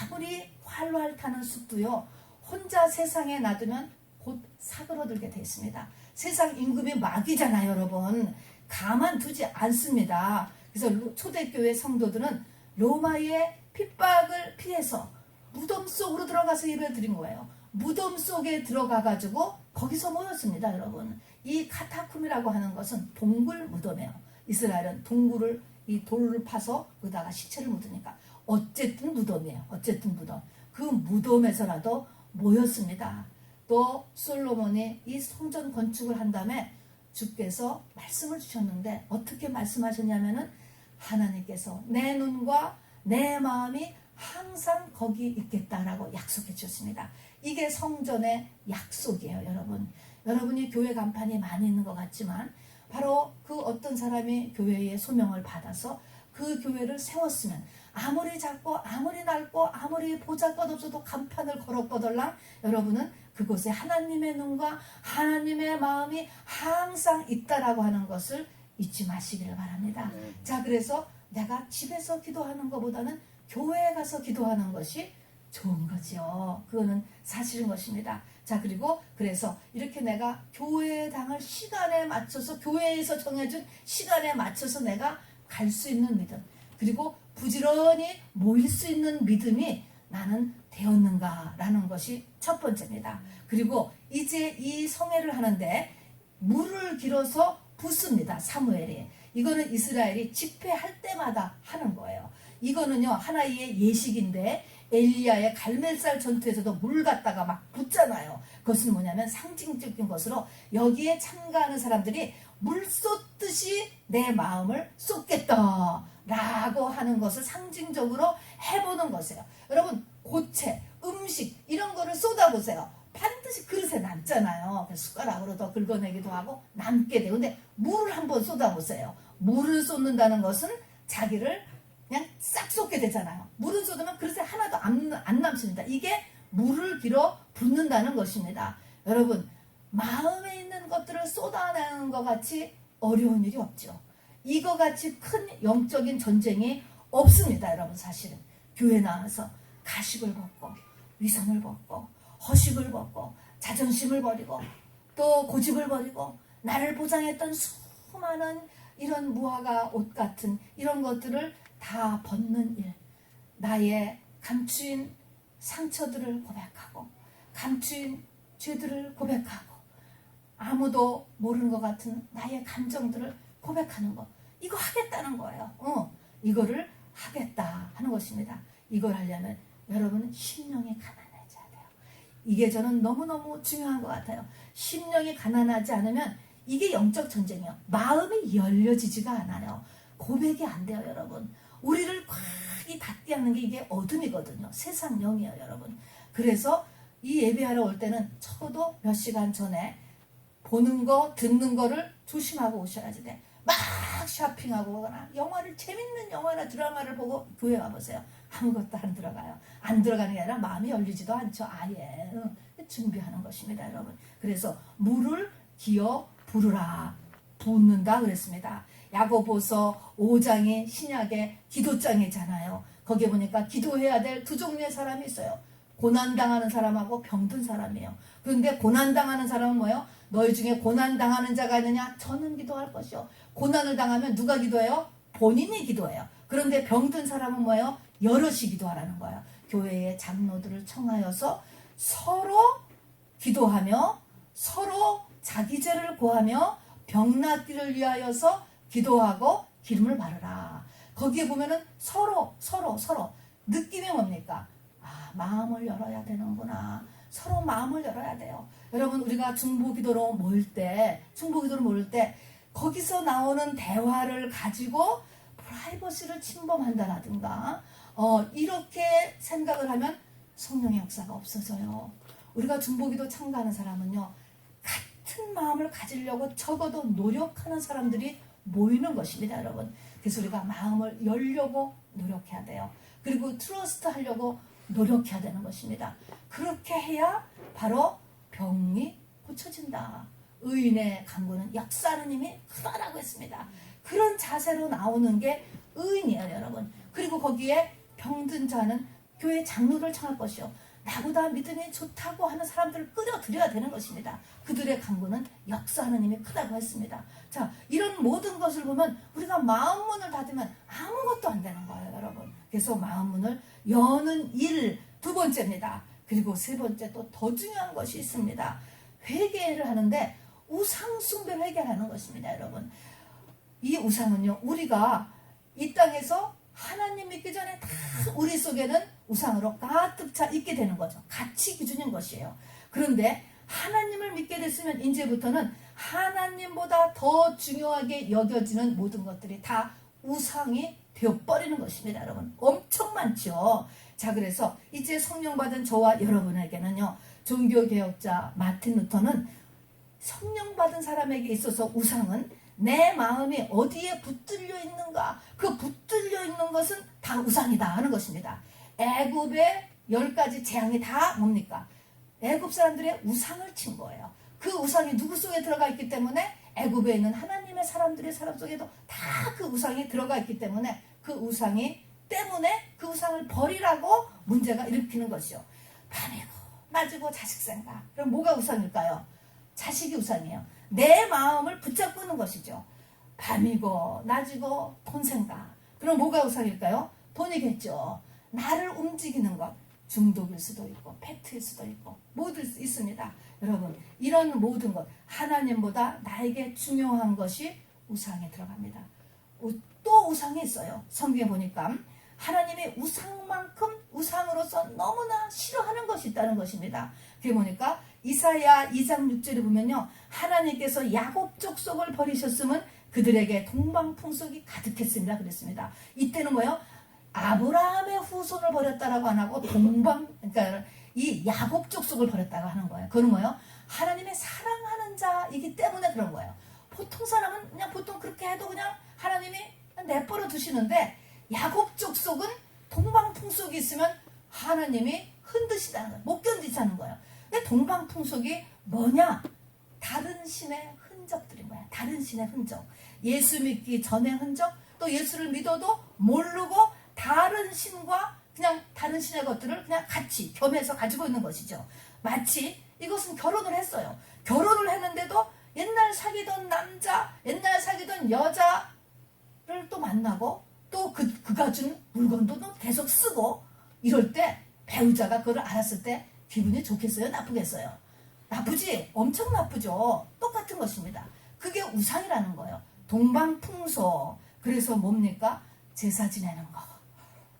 아무리 활활 타는 숲도요 혼자 세상에 놔두면 곧 사그러들게 돼 있습니다. 세상 임금이 마귀잖아요. 여러분 가만두지 않습니다. 그래서 초대교회 성도들은 로마의 핍박을 피해서 무덤 속으로 들어가서 예배를 드린 거예요. 무덤 속에 들어가가지고 거기서 모였습니다. 여러분 이 카타쿰이라고 하는 것은 동굴 무덤이에요. 이스라엘은 동굴을 이 돌을 파서 거기다가 시체를 묻으니까 어쨌든 무덤이에요. 어쨌든 무덤. 그 무덤에서라도 모였습니다. 또 솔로몬이 이 성전 건축을 한 다음에 주께서 말씀을 주셨는데 어떻게 말씀하셨냐면은 하나님께서 내 눈과 내 마음이 항상 거기 있겠다라고 약속해 주셨습니다. 이게 성전의 약속이에요. 여러분 여러분이 교회 간판이 많이 있는 것 같지만 바로 그 어떤 사람이 교회의 소명을 받아서 그 교회를 세웠으면 아무리 작고 아무리 넓고 아무리 보잘것없어도 간판을 걸었거들랑 여러분은 그곳에 하나님의 눈과 하나님의 마음이 항상 있다라고 하는 것을 잊지 마시기를 바랍니다. 자, 그래서 내가 집에서 기도하는 것보다는 교회에 가서 기도하는 것이 좋은 거죠. 그거는 사실인 것입니다. 자, 그리고 그래서 이렇게 내가 교회에 당할 시간에 맞춰서 교회에서 정해준 시간에 맞춰서 내가 갈 수 있는 믿음, 그리고 부지런히 모일 수 있는 믿음이 나는 되었는가라는 것이 첫 번째입니다. 그리고 이제 이 성회를 하는데 물을 길어서 붓습니다. 사무엘이. 이거는 이스라엘이 집회할 때마다 하는 거예요. 이거는요 하나의 예식인데 엘리야의 갈멜살 전투에서도 물 갖다가 막 붓잖아요. 그것은 뭐냐면 상징적인 것으로 여기에 참가하는 사람들이 물 쏟듯이 내 마음을 쏟겠다 라고 하는 것을 상징적으로 해보는 것이에요. 여러분 고체, 음식 이런 거를 쏟아보세요. 반드시 그릇에 남잖아요. 숟가락으로 더 긁어내기도 하고 남게 돼요. 근데 물을 한번 쏟아보세요. 물을 쏟는다는 것은 자기를 그냥 싹 쏟게 되잖아요. 물을 쏟으면 그릇에 하나도 안 남습니다. 이게 물을 길어 붓는다는 것입니다. 여러분 마음에 있는 것들을 쏟아내는 것 같이 어려운 일이 없죠. 이거 같이 큰 영적인 전쟁이 없습니다. 여러분 사실은 교회 나와서 가식을 벗고 위선을 벗고 허식을 벗고 자존심을 버리고 또 고집을 버리고 나를 보장했던 수많은 이런 무화과 옷 같은 이런 것들을 다 벗는 일, 나의 감추인 상처들을 고백하고 감추인 죄들을 고백하고 아무도 모르는 것 같은 나의 감정들을 고백하는 것, 이거 하겠다는 거예요. 이거를 하겠다 하는 것입니다. 이걸 하려면 여러분은 심령이 가난해져야 돼요. 이게 저는 너무너무 중요한 것 같아요. 심령이 가난하지 않으면 이게 영적 전쟁이에요. 마음이 열려지지가 않아요. 고백이 안 돼요. 여러분 우리를 꽉이 닫게 하는 게 이게 어둠이거든요. 세상 영이에요. 여러분 그래서 이 예배하러 올 때는 적어도 몇 시간 전에 보는 거 듣는 거를 조심하고 오셔야지 돼. 막 쇼핑하고 오거나 영화를 재밌는 영화나 드라마를 보고 교회 와보세요. 아무것도 안 들어가요. 안 들어가는 게 아니라 마음이 열리지도 않죠. 아예 준비하는 것입니다, 여러분. 그래서 물을 기어 부르라. 붓는다 그랬습니다. 야고보서 5장이 신약의 기도장이잖아요. 거기에 보니까 기도해야 될 두 종류의 사람이 있어요. 고난당하는 사람하고 병든 사람이에요. 그런데 고난당하는 사람은 뭐예요? 너희 중에 고난당하는 자가 있느냐? 저는 기도할 것이요. 고난을 당하면 누가 기도해요? 본인이 기도해요. 그런데 병든 사람은 뭐예요? 여럿이 기도하라는 거예요. 교회의 장로들을 청하여서 서로 기도하며 서로 자기 죄를 고하며 병낫기를 위하여서 기도하고 기름을 바르라. 거기에 보면은 서로 느낌이 뭡니까? 아, 마음을 열어야 되는구나. 서로 마음을 열어야 돼요. 여러분, 우리가 중보기도로 모일 때 거기서 나오는 대화를 가지고 프라이버시를 침범한다라든가 이렇게 생각을 하면 성령의 역사가 없어져요. 우리가 중보기도 참가하는 사람은요, 같은 마음을 가지려고 적어도 노력하는 사람들이 모이는 것입니다, 여러분. 그래서 우리가 마음을 열려고 노력해야 돼요. 그리고 트러스트 하려고 노력해야 되는 것입니다. 그렇게 해야 바로 병이 고쳐진다. 의인의 강구는 역사하는 힘이 크다라고 했습니다. 그런 자세로 나오는 게 의인이에요, 여러분. 그리고 거기에 병든 자는 교회 장로를 청할 것이요. 나보다 믿음이 좋다고 하는 사람들을 끌어들여야 되는 것입니다. 그들의 강구는 역사하는 힘이 크다고 했습니다. 자, 이런 모든 것을 보면 우리가 마음문을 닫으면 아무것도 안 되는 거예요, 여러분. 그래서 마음문을 여는 일, 두 번째입니다. 그리고 세 번째 또 더 중요한 것이 있습니다. 회개를 하는데 우상 숭배 회개를 하는 것입니다, 여러분. 이 우상은요, 우리가 이 땅에서 하나님 믿기 전에 다 우리 속에는 우상으로 가득 차 있게 되는 거죠. 가치 기준인 것이에요. 그런데 하나님을 믿게 됐으면 이제부터는 하나님보다 더 중요하게 여겨지는 모든 것들이 다 우상이 되어버리는 것입니다, 여러분. 엄청 많죠. 자, 그래서 이제 성령 받은 저와 여러분에게는요, 종교개혁자 마틴 루터는 성령 받은 사람에게 있어서 우상은 내 마음이 어디에 붙들려 있는가, 그 붙들려 있는 것은 다 우상이다 하는 것입니다. 애굽의 10가지 재앙이 다 뭡니까? 애굽 사람들의 우상을 친 거예요. 그 우상이 누구 속에 들어가 있기 때문에 애굽에 있는 하나님의 사람들의 사람 속에도 다 그 우상이 들어가 있기 때문에 그 우상이 때문에 그 우상을 버리라고 문제가 일으키는 것이요. 밤이고 낮이고 자식 생각. 그럼 뭐가 우상일까요? 자식이 우상이에요. 내 마음을 붙잡고는 것이죠. 밤이고 낮이고 돈 생각. 그럼 뭐가 우상일까요? 돈이겠죠. 나를 움직이는 것. 중독일 수도 있고 팩트일 수도 있고 모두 있습니다. 여러분, 이런 모든 것, 하나님보다 나에게 중요한 것이 우상에 들어갑니다. 또 우상이 있어요. 성경에 보니까 하나님이 우상만큼 우상으로서 너무나 싫어하는 것이 있다는 것입니다. 그게 보니까 이사야 2장 6절에 보면요, 하나님께서 야곱 족속을 버리셨으면 그들에게 동방풍속이 가득했습니다 그랬습니다. 이때는 뭐예요? 아브라함의 후손을 버렸다라고 안 하고 그러니까 이 야곱 족속을 버렸다고 하는 거예요. 그건 뭐예요? 하나님의 사랑하는 자이기 때문에 그런 거예요. 보통 사람은 그냥 보통 그렇게 해도 그냥 하나님이 내버려 두시는데, 야곱 족속은 동방풍속이 있으면 하나님이 흔드시다는 거예요. 못 견디시는 거예요. 근데 동방풍속이 뭐냐? 다른 신의 흔적들인 거야. 다른 신의 흔적. 예수 믿기 전의 흔적, 또 예수를 믿어도 모르고 다른 신과 그냥 다른 신의 것들을 그냥 같이 겸해서 가지고 있는 것이죠. 마치 이것은 결혼을 했어요. 결혼을 했는데도 옛날 사귀던 남자, 옛날 사귀던 여자를 또 만나고 또 그가 준 물건도 또 계속 쓰고 이럴 때 배우자가 그걸 알았을 때 기분이 좋겠어요? 나쁘겠어요? 나쁘지? 엄청 나쁘죠. 똑같은 것입니다. 그게 우상이라는 거예요. 동방풍소. 그래서 뭡니까? 제사 지내는 거,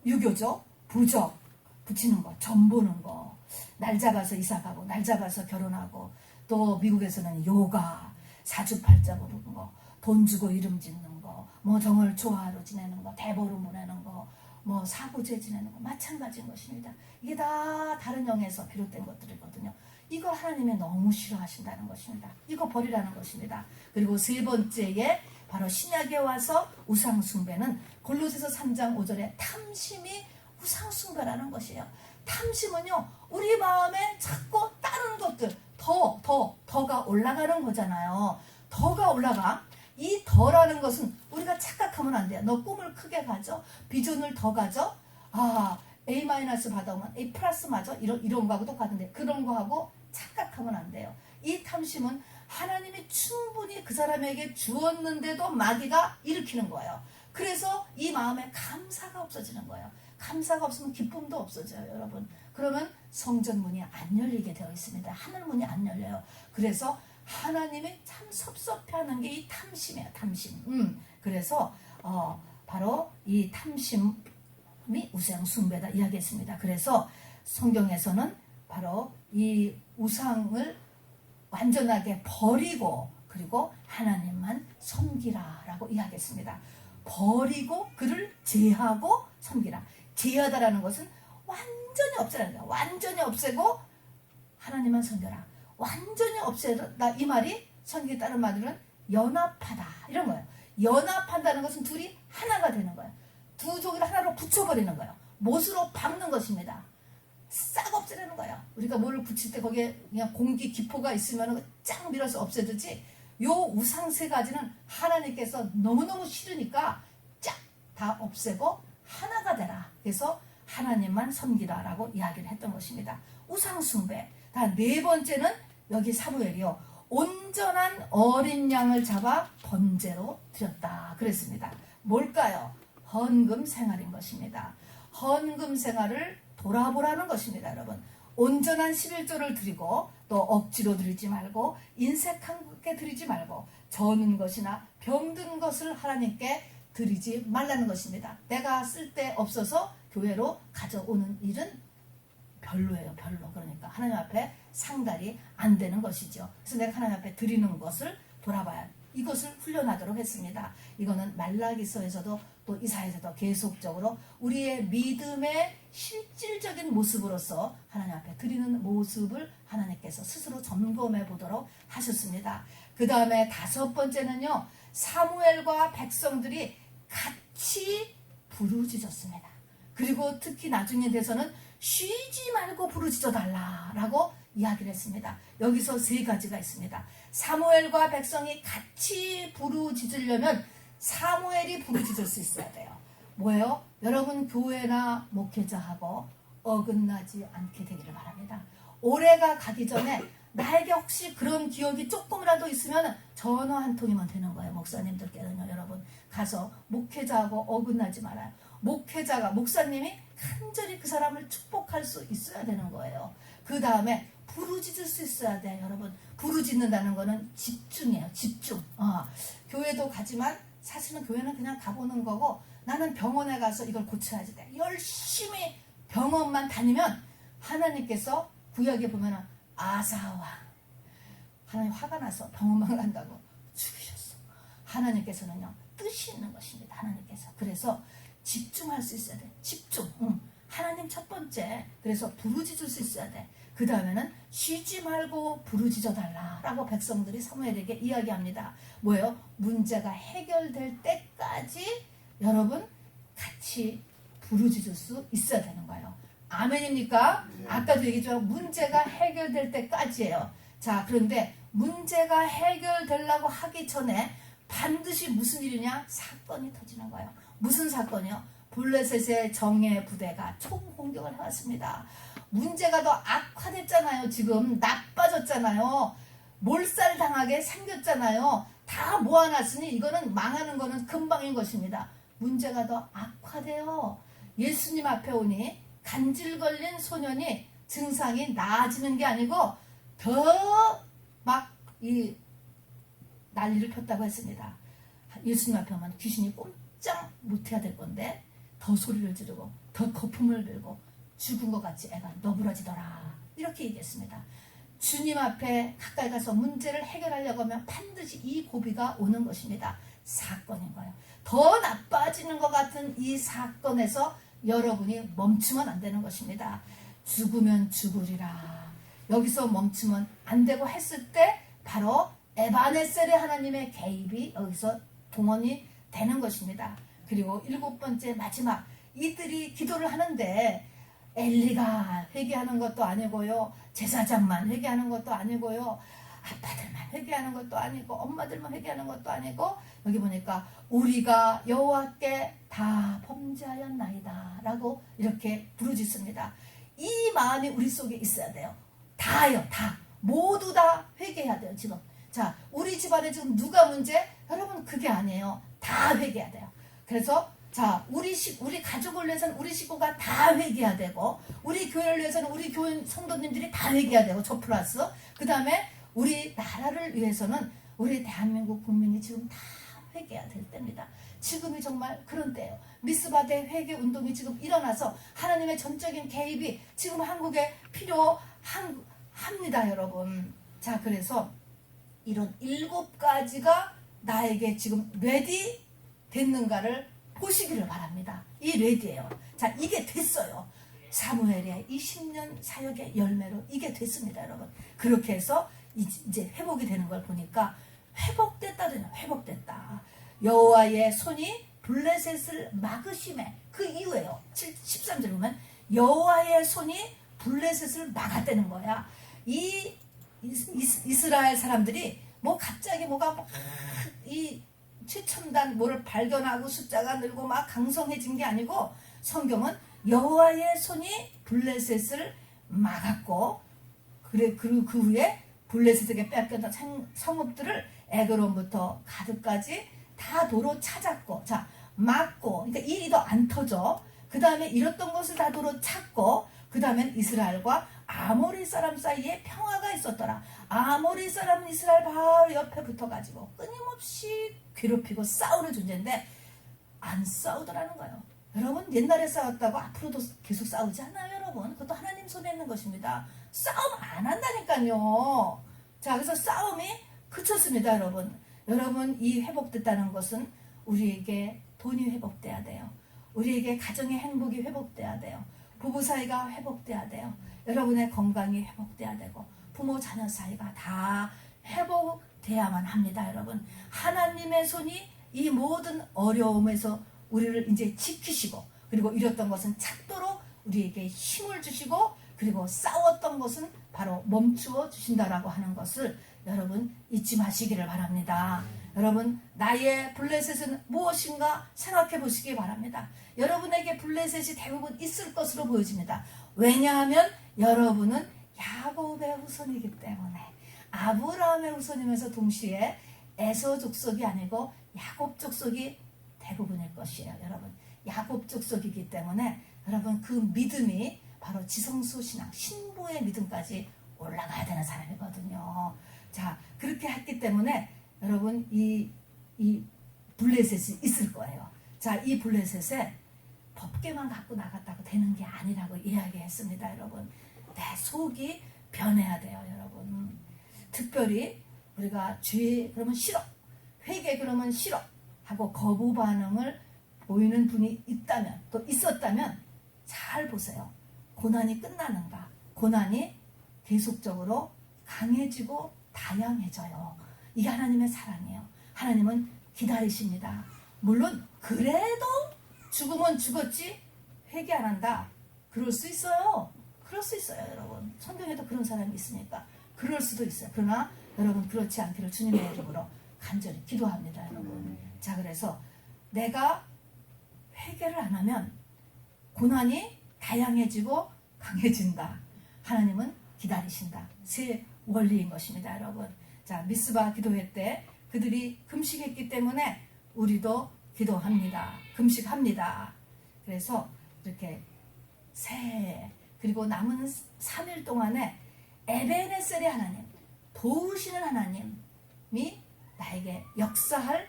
유교죠. 부적 붙이는 거, 점 보는 거, 날 잡아서 이사가고 날 잡아서 결혼하고, 또 미국에서는 요가, 사주팔자 보는 거, 돈 주고 이름 짓는 거, 뭐 정월 초하루 지내는 거, 대보름 보내는 거, 뭐 사구제 지내는 거, 마찬가지인 것입니다. 이게 다 다른 영에서 비롯된 것들이거든요. 이걸 하나님이 너무 싫어하신다는 것입니다. 이거 버리라는 것입니다. 그리고 세 번째에 바로 신약에 와서 우상 숭배는 골로새서 3장 5절에 탐심이 우상 숭배라는 것이에요. 탐심은요, 우리 마음에 자꾸 다른 많은 것들 더가 올라가는 거잖아요. 더가 올라가. 이 더라는 것은 우리가 착각하면 안 돼요. 너 꿈을 크게 가져, 비전을 더 가져. A- 받아오면 A+ 맞아. 이런 거하고 똑같은데 그런 거하고 착각하면 안 돼요. 이 탐심은 하나님이 충분히 그 사람에게 주었는데도 마귀가 일으키는 거예요. 그래서 이 마음에 감사가 없어지는 거예요. 감사가 없으면 기쁨도 없어져요, 여러분. 그러면 성전 문이 안 열리게 되어 있습니다. 하늘 문이 안 열려요. 그래서 하나님이 참 섭섭해하는 게 이 탐심이에요. 탐심. 그래서 바로 이 탐심이 우상 숭배다 이야기했습니다. 그래서 성경에서는 바로 이 우상을 완전하게 버리고 그리고 하나님만 섬기라라고 이야기했습니다. 버리고 그를 제하고 섬기라. 제하다라는 것은 완전히 없애라는 거야. 완전히 없애고 하나님만 섬겨라. 완전히 없애다 이 말이 성경에 따른 말들은 연합하다 이런 거예요. 연합한다는 것은 둘이 하나가 되는 거예요. 두 종을 하나로 붙여버리는 거예요. 못으로 박는 것입니다. 싹 없애라는 거예요. 우리가 뭐를 붙일 때 거기에 그냥 공기 기포가 있으면 쫙 밀어서 없애듯이 요 우상 세 가지는 하나님께서 너무너무 싫으니까 쫙 다 없애고 하나가 되라. 그래서 하나님만 섬기라라고 이야기를 했던 것입니다. 우상 숭배. 다 네 번째는 여기 사무엘이요. 온전한 어린 양을 잡아 번제로 드렸다. 그랬습니다. 뭘까요? 헌금 생활인 것입니다. 헌금 생활을 돌아보라는 것입니다, 여러분. 온전한 11조를 드리고 또 억지로 드리지 말고 인색하게 드리지 말고 저는 것이나 병든 것을 하나님께 드리지 말라는 것입니다. 내가 쓸데 없어서 교회로 가져오는 일은 별로예요, 별로. 그러니까 하나님 앞에 상달이 안 되는 것이죠. 그래서 내가 하나님 앞에 드리는 것을 돌아봐야 이것을 훈련하도록 했습니다. 이거는 말라기서에서도 또 이사야에서도 계속적으로 우리의 믿음의 실질적인 모습으로서 하나님 앞에 드리는 모습을 하나님께서 스스로 점검해 보도록 하셨습니다. 그 다음에 다섯 번째는요. 사무엘과 백성들이 같이 부르짖었습니다. 그리고 특히 나중에 돼서는 쉬지 말고 부르짖어 달라라고 이야기를 했습니다. 여기서 세 가지가 있습니다. 사무엘과 백성이 같이 부르짖으려면 사무엘이 부르짖을 수 있어야 돼요. 뭐예요? 여러분 교회나 목회자하고 어긋나지 않게 되기를 바랍니다. 올해가 가기 전에 나에게 혹시 그런 기억이 조금이라도 있으면 전화 한 통이면 되는 거예요. 목사님들께는요. 여러분 가서 목회자하고 어긋나지 말아요. 목사님이 간절히 그 사람을 축복할 수 있어야 되는 거예요. 그 다음에 부르짖을 수 있어야 돼요. 여러분 부르짖는다는 거는 집중이에요. 집중. 교회도 가지만 사실은 교회는 그냥 가보는 거고 나는 병원에 가서 이걸 고쳐야지 돼. 열심히 병원만 다니면 하나님께서 구약에 보면 아사와 하나님 화가 나서 병원만 간다고 죽이셨어. 하나님께서는요 뜻이 있는 것입니다. 하나님께서. 그래서 집중할 수 있어야 돼. 집중. 하나님 첫 번째. 그래서 부르짖을 수 있어야 돼. 그 다음에는 쉬지 말고 부르짖어 달라라고 백성들이 사무엘에게 이야기합니다. 뭐예요? 문제가 해결될 때까지 여러분 같이 부르짖을 수 있어야 되는 거예요. 아멘입니까? 아까도 얘기했지만 문제가 해결될 때까지예요. 자, 그런데 문제가 해결되려고 하기 전에 반드시 무슨 일이냐? 사건이 터지는 거예요. 무슨 사건이요? 블레셋의 정예 부대가 총공격을 해왔습니다. 문제가 더 악화됐잖아요. 지금 나빠졌잖아요. 몰살당하게 생겼잖아요. 다 모아놨으니 이거는 망하는 거는 금방인 것입니다. 문제가 더 악화돼요. 예수님 앞에 오니 간질 걸린 소년이 증상이 나아지는 게 아니고 더 막 이 난리를 폈다고 했습니다. 예수님 앞에 오면 귀신이 꼼짝 못해야 될 건데 더 소리를 지르고 더 거품을 들고 죽은 것 같이 애가 너부러지더라. 이렇게 얘기했습니다. 주님 앞에 가까이 가서 문제를 해결하려고 하면 반드시 이 고비가 오는 것입니다. 사건인 거예요. 더 나빠지는 것 같은 이 사건에서 여러분이 멈추면 안 되는 것입니다. 죽으면 죽으리라. 여기서 멈추면 안 되고 했을 때 바로 에바네셀의 하나님의 개입이 여기서 동원이 되는 것입니다. 그리고 일곱 번째 마지막 이들이 기도를 하는데 엘리가 회개하는 것도 아니고요. 제사장만 회개하는 것도 아니고요. 아빠들만 회개하는 것도 아니고 엄마들만 회개하는 것도 아니고 여기 보니까 우리가 여호와께 다 범죄하였나이다 라고 이렇게 부르짖습니다. 이 마음이 우리 속에 있어야 돼요. 다요, 다. 모두 다 회개해야 돼요, 지금. 자, 우리 집안에 지금 누가 문제? 여러분, 그게 아니에요. 다 회개해야 돼요. 그래서, 자, 우리 가족을 위해서는 우리 식구가 다 회개해야 되고, 우리 교회를 위해서는 우리 교회 성도님들이 다 회개해야 되고, 저 플러스. 그 다음에 우리 나라를 위해서는 우리 대한민국 국민이 지금 다 회개해야 될 때입니다. 지금이 정말 그런 때예요. 미스바대 회개 운동이 지금 일어나서 하나님의 전적인 개입이 지금 한국에 필요합니다, 여러분. 자, 그래서 이런 7가지가 나에게 지금 레디 됐는가를 보시기를 바랍니다. 이 레디예요. 자, 이게 됐어요. 사무엘의 20년 사역의 열매로 이게 됐습니다, 여러분. 그렇게 해서 이제 회복이 되는 걸 보니까 회복됐다더니 회복됐다. 여호와의 손이 블레셋을 막으심에 그 이후에요. 13절 보면 여호와의 손이 블레셋을 막았다는 거야. 이 이스라엘 사람들이 뭐 갑자기 뭐가 이 최첨단 뭐를 발견하고 숫자가 늘고 막 강성해진 게 아니고 성경은 여호와의 손이 블레셋을 막았고 그래 그 후에 블레셋에게 뺏겼던 성읍들을 에그론부터 가드까지 다 도로 찾았고 자 막고 그러니까 일이 더 안 터져. 그 다음에 잃었던 것을 다 도로 찾고 그 다음엔 이스라엘과 아모리 사람 사이에 평화가 있었더라. 아모리 사람은 이스라엘 바로 옆에 붙어가지고 끊임없이 괴롭히고 싸우는 존재인데 안 싸우더라는 거예요. 여러분 옛날에 싸웠다고 앞으로도 계속 싸우지 않아요, 여러분. 그것도 하나님 손에 있는 것입니다. 싸움 안 한다니까요. 자, 그래서 싸움이 그쳤습니다, 여러분. 여러분 이 회복됐다는 것은 우리에게 돈이 회복돼야 돼요. 우리에게 가정의 행복이 회복돼야 돼요. 부부 사이가 회복돼야 돼요. 여러분의 건강이 회복돼야 되고 부모 자녀 사이가 다 회복돼야만 합니다, 여러분. 하나님의 손이 이 모든 어려움에서 우리를 이제 지키시고 그리고 잃었던 것은 찾도록 우리에게 힘을 주시고 그리고 싸웠던 것은 바로 멈추어 주신다라고 하는 것을 여러분 잊지 마시기를 바랍니다. 여러분 나의 블레셋은 무엇인가 생각해 보시기 바랍니다. 여러분에게 블레셋이 대부분 있을 것으로 보여집니다. 왜냐하면 여러분은 야곱의 후손이기 때문에 아브라함의 후손이면서 동시에 에서 족속이 아니고 야곱 족속이 대부분일 것이에요. 여러분 야곱 족속이기 때문에 여러분 그 믿음이 바로 지성수 신앙 신부의 믿음까지 올라가야 되는 사람이거든요. 자 그렇게 했기 때문에 여러분 이 블레셋이 있을 거예요. 자 이 블레셋에 법계만 갖고 나갔다고 되는 게 아니라고 이야기했습니다. 여러분 내 속이 변해야 돼요. 여러분 특별히 우리가 죄 그러면 싫어 회개 그러면 싫어 하고 거부 반응을 보이는 분이 있다면 또 있었다면 잘 보세요. 고난이 끝나는가? 고난이 계속적으로 강해지고 다양해져요. 이게 하나님의 사랑이에요. 하나님은 기다리십니다. 물론 그래도 죽으면 죽었지 회개 안 한다. 그럴 수 있어요. 그럴 수 있어요, 여러분. 성경에도 그런 사람이 있으니까 그럴 수도 있어요. 그러나 여러분 그렇지 않기를 주님의 이름으로 간절히 기도합니다, 여러분. 자, 그래서 내가 회개를 안 하면 고난이 다양해지고 강해진다. 하나님은 기다리신다. 새 원리인 것입니다, 여러분. 자, 미스바 기도회 때 그들이 금식했기 때문에 우리도 기도합니다. 금식합니다. 그래서 이렇게 새해 그리고 남은 3일 동안에 에베네셀의 하나님, 도우시는 하나님이 나에게 역사할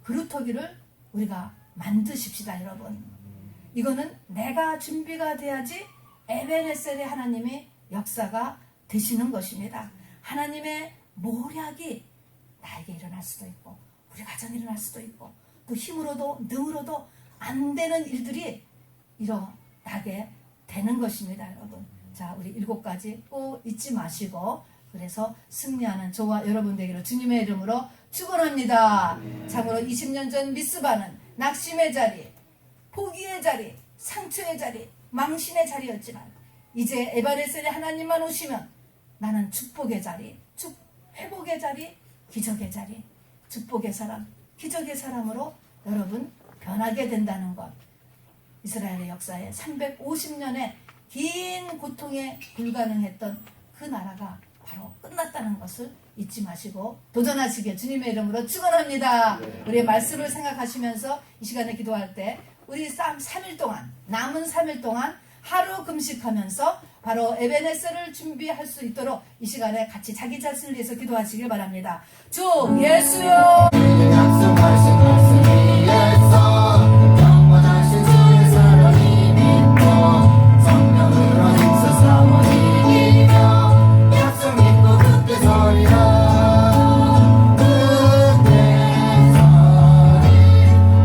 그루터기를 우리가 만드십시다, 여러분. 이거는 내가 준비가 돼야지 에베네셀의 하나님이 역사가 되시는 것입니다. 하나님의 모략이 나에게 일어날 수도 있고 우리 가정에 일어날 수도 있고 또 힘으로도 능으로도 안 되는 일들이 일어나게 되는 것입니다, 여러분. 자, 우리 7가지 꼭 잊지 마시고 그래서 승리하는 저와 여러분 되기를 주님의 이름으로 축원합니다. 참으로 20년 전 미스바는 낙심의 자리, 포기의 자리, 상처의 자리, 망신의 자리였지만 이제 에베네셀의 하나님만 오시면 나는 축복의 자리, 회복의 자리, 기적의 자리, 축복의 사람, 기적의 사람으로 여러분 변하게 된다는 것. 이스라엘의 역사에 350년의 긴 고통에 불가능했던 그 나라가 바로 끝났다는 것을 잊지 마시고 도전하시길 주님의 이름으로 축원합니다. 우리의 말씀을 생각하시면서 이 시간에 기도할 때 우리 3일 동안, 남은 3일 동안 하루 금식하면서 바로 에베네셀을 준비할 수 있도록 이 시간에 같이 자기 자신을 위해서 기도하시길 바랍니다. 주 예수여, 약속하신 말씀 위에서 영원하신 주의 사랑이 믿고 성령으로 힘써 싸워 이기며 약속 믿고 굳게 서리라.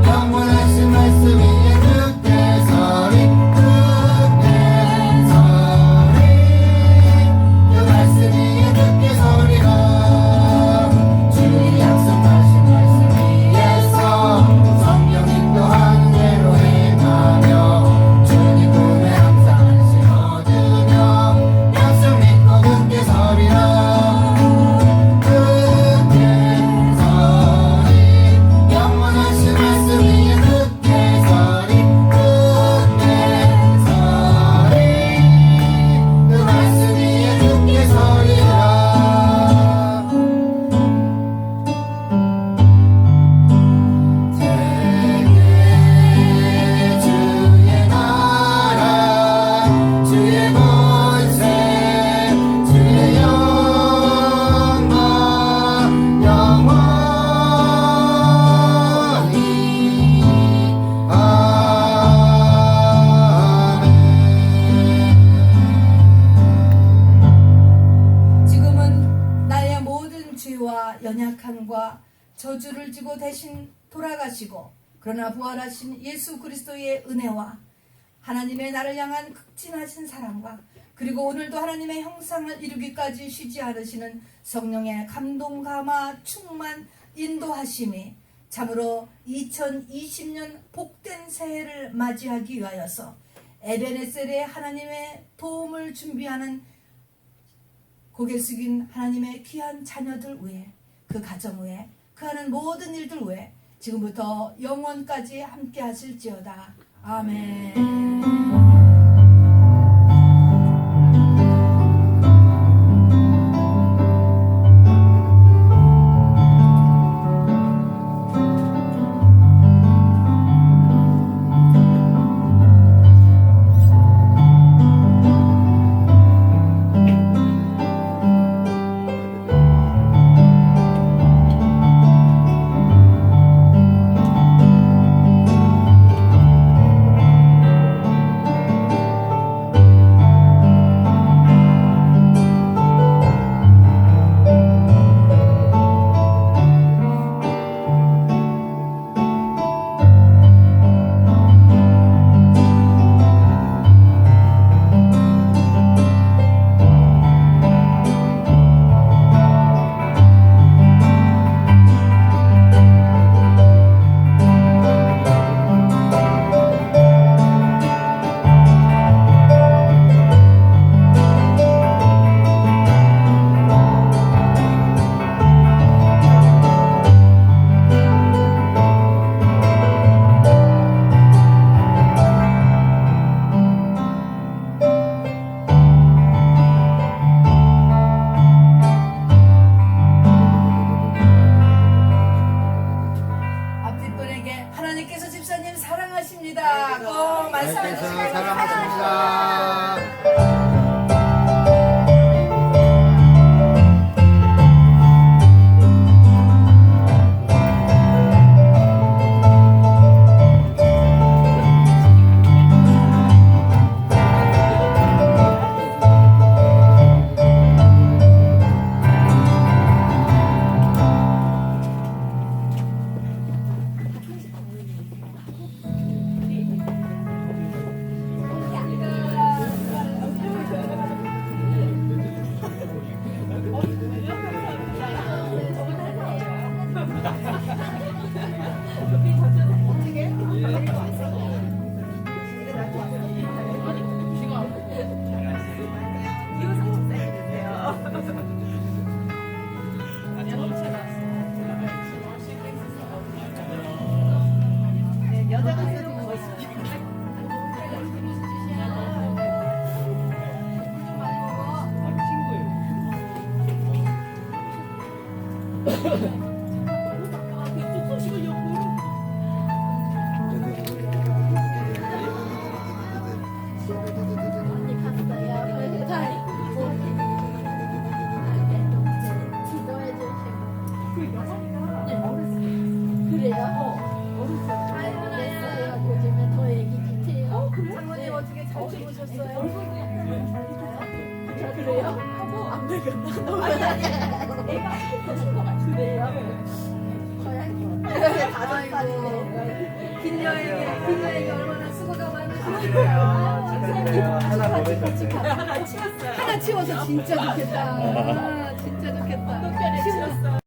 영원하신 말씀 위에 굳게 서리, 그 말씀 위에 굳게 서리라. 주의 약속하신 말씀 위에서 성령 인도하는 대로 행하며 주님 품에 항상 안식 얻으며 약속 믿고 굳게 서리라. 굳게 서리, 영원하신 말씀 위에 굳게 서리, 굳게 서리, 그 말씀 위에 굳게 서리라. 세계 주의 나라 주의 권세 주의 영광 영원히 아멘. 지금은 나의 모든 죄와 연약함과 저주를 지고 대신 돌아가시고 그러나 부활하신 예수 그리스도의 은혜와 하나님의 나를 향한 극진하신 사랑과 그리고 오늘도 하나님의 형상을 이루기까지 쉬지 않으시는 성령의 감동, 감화, 충만, 인도하심이 참으로 2020년 복된 새해를 맞이하기 위하여서 에베네셀의 하나님의 도움을 준비하는 고개 숙인 하나님의 귀한 자녀들 위해, 그 가정 위해, 그 하는 모든 일들 위해 지금부터 영원까지 함께 하실지어다. 아멘. 하나님께서 집사님 사랑하십니다. 꼭 말씀해주시기 하나님께서 바랍니다. 사랑하십니다. 언니 갔어요. 기도해 주시고. 그래요? 됐어요. 요즘에 더 얘기 주세요. 장모님 어떻게 잘 주무셨어요? 그래요? 안 되겠다. 아니. 그래요? 거의 5살이네. 긴 여행에 얼마나 수고가 많으시겠어요. 하나 보내셨어요. 하나 치워서 진짜 좋겠다. 진짜 좋겠다.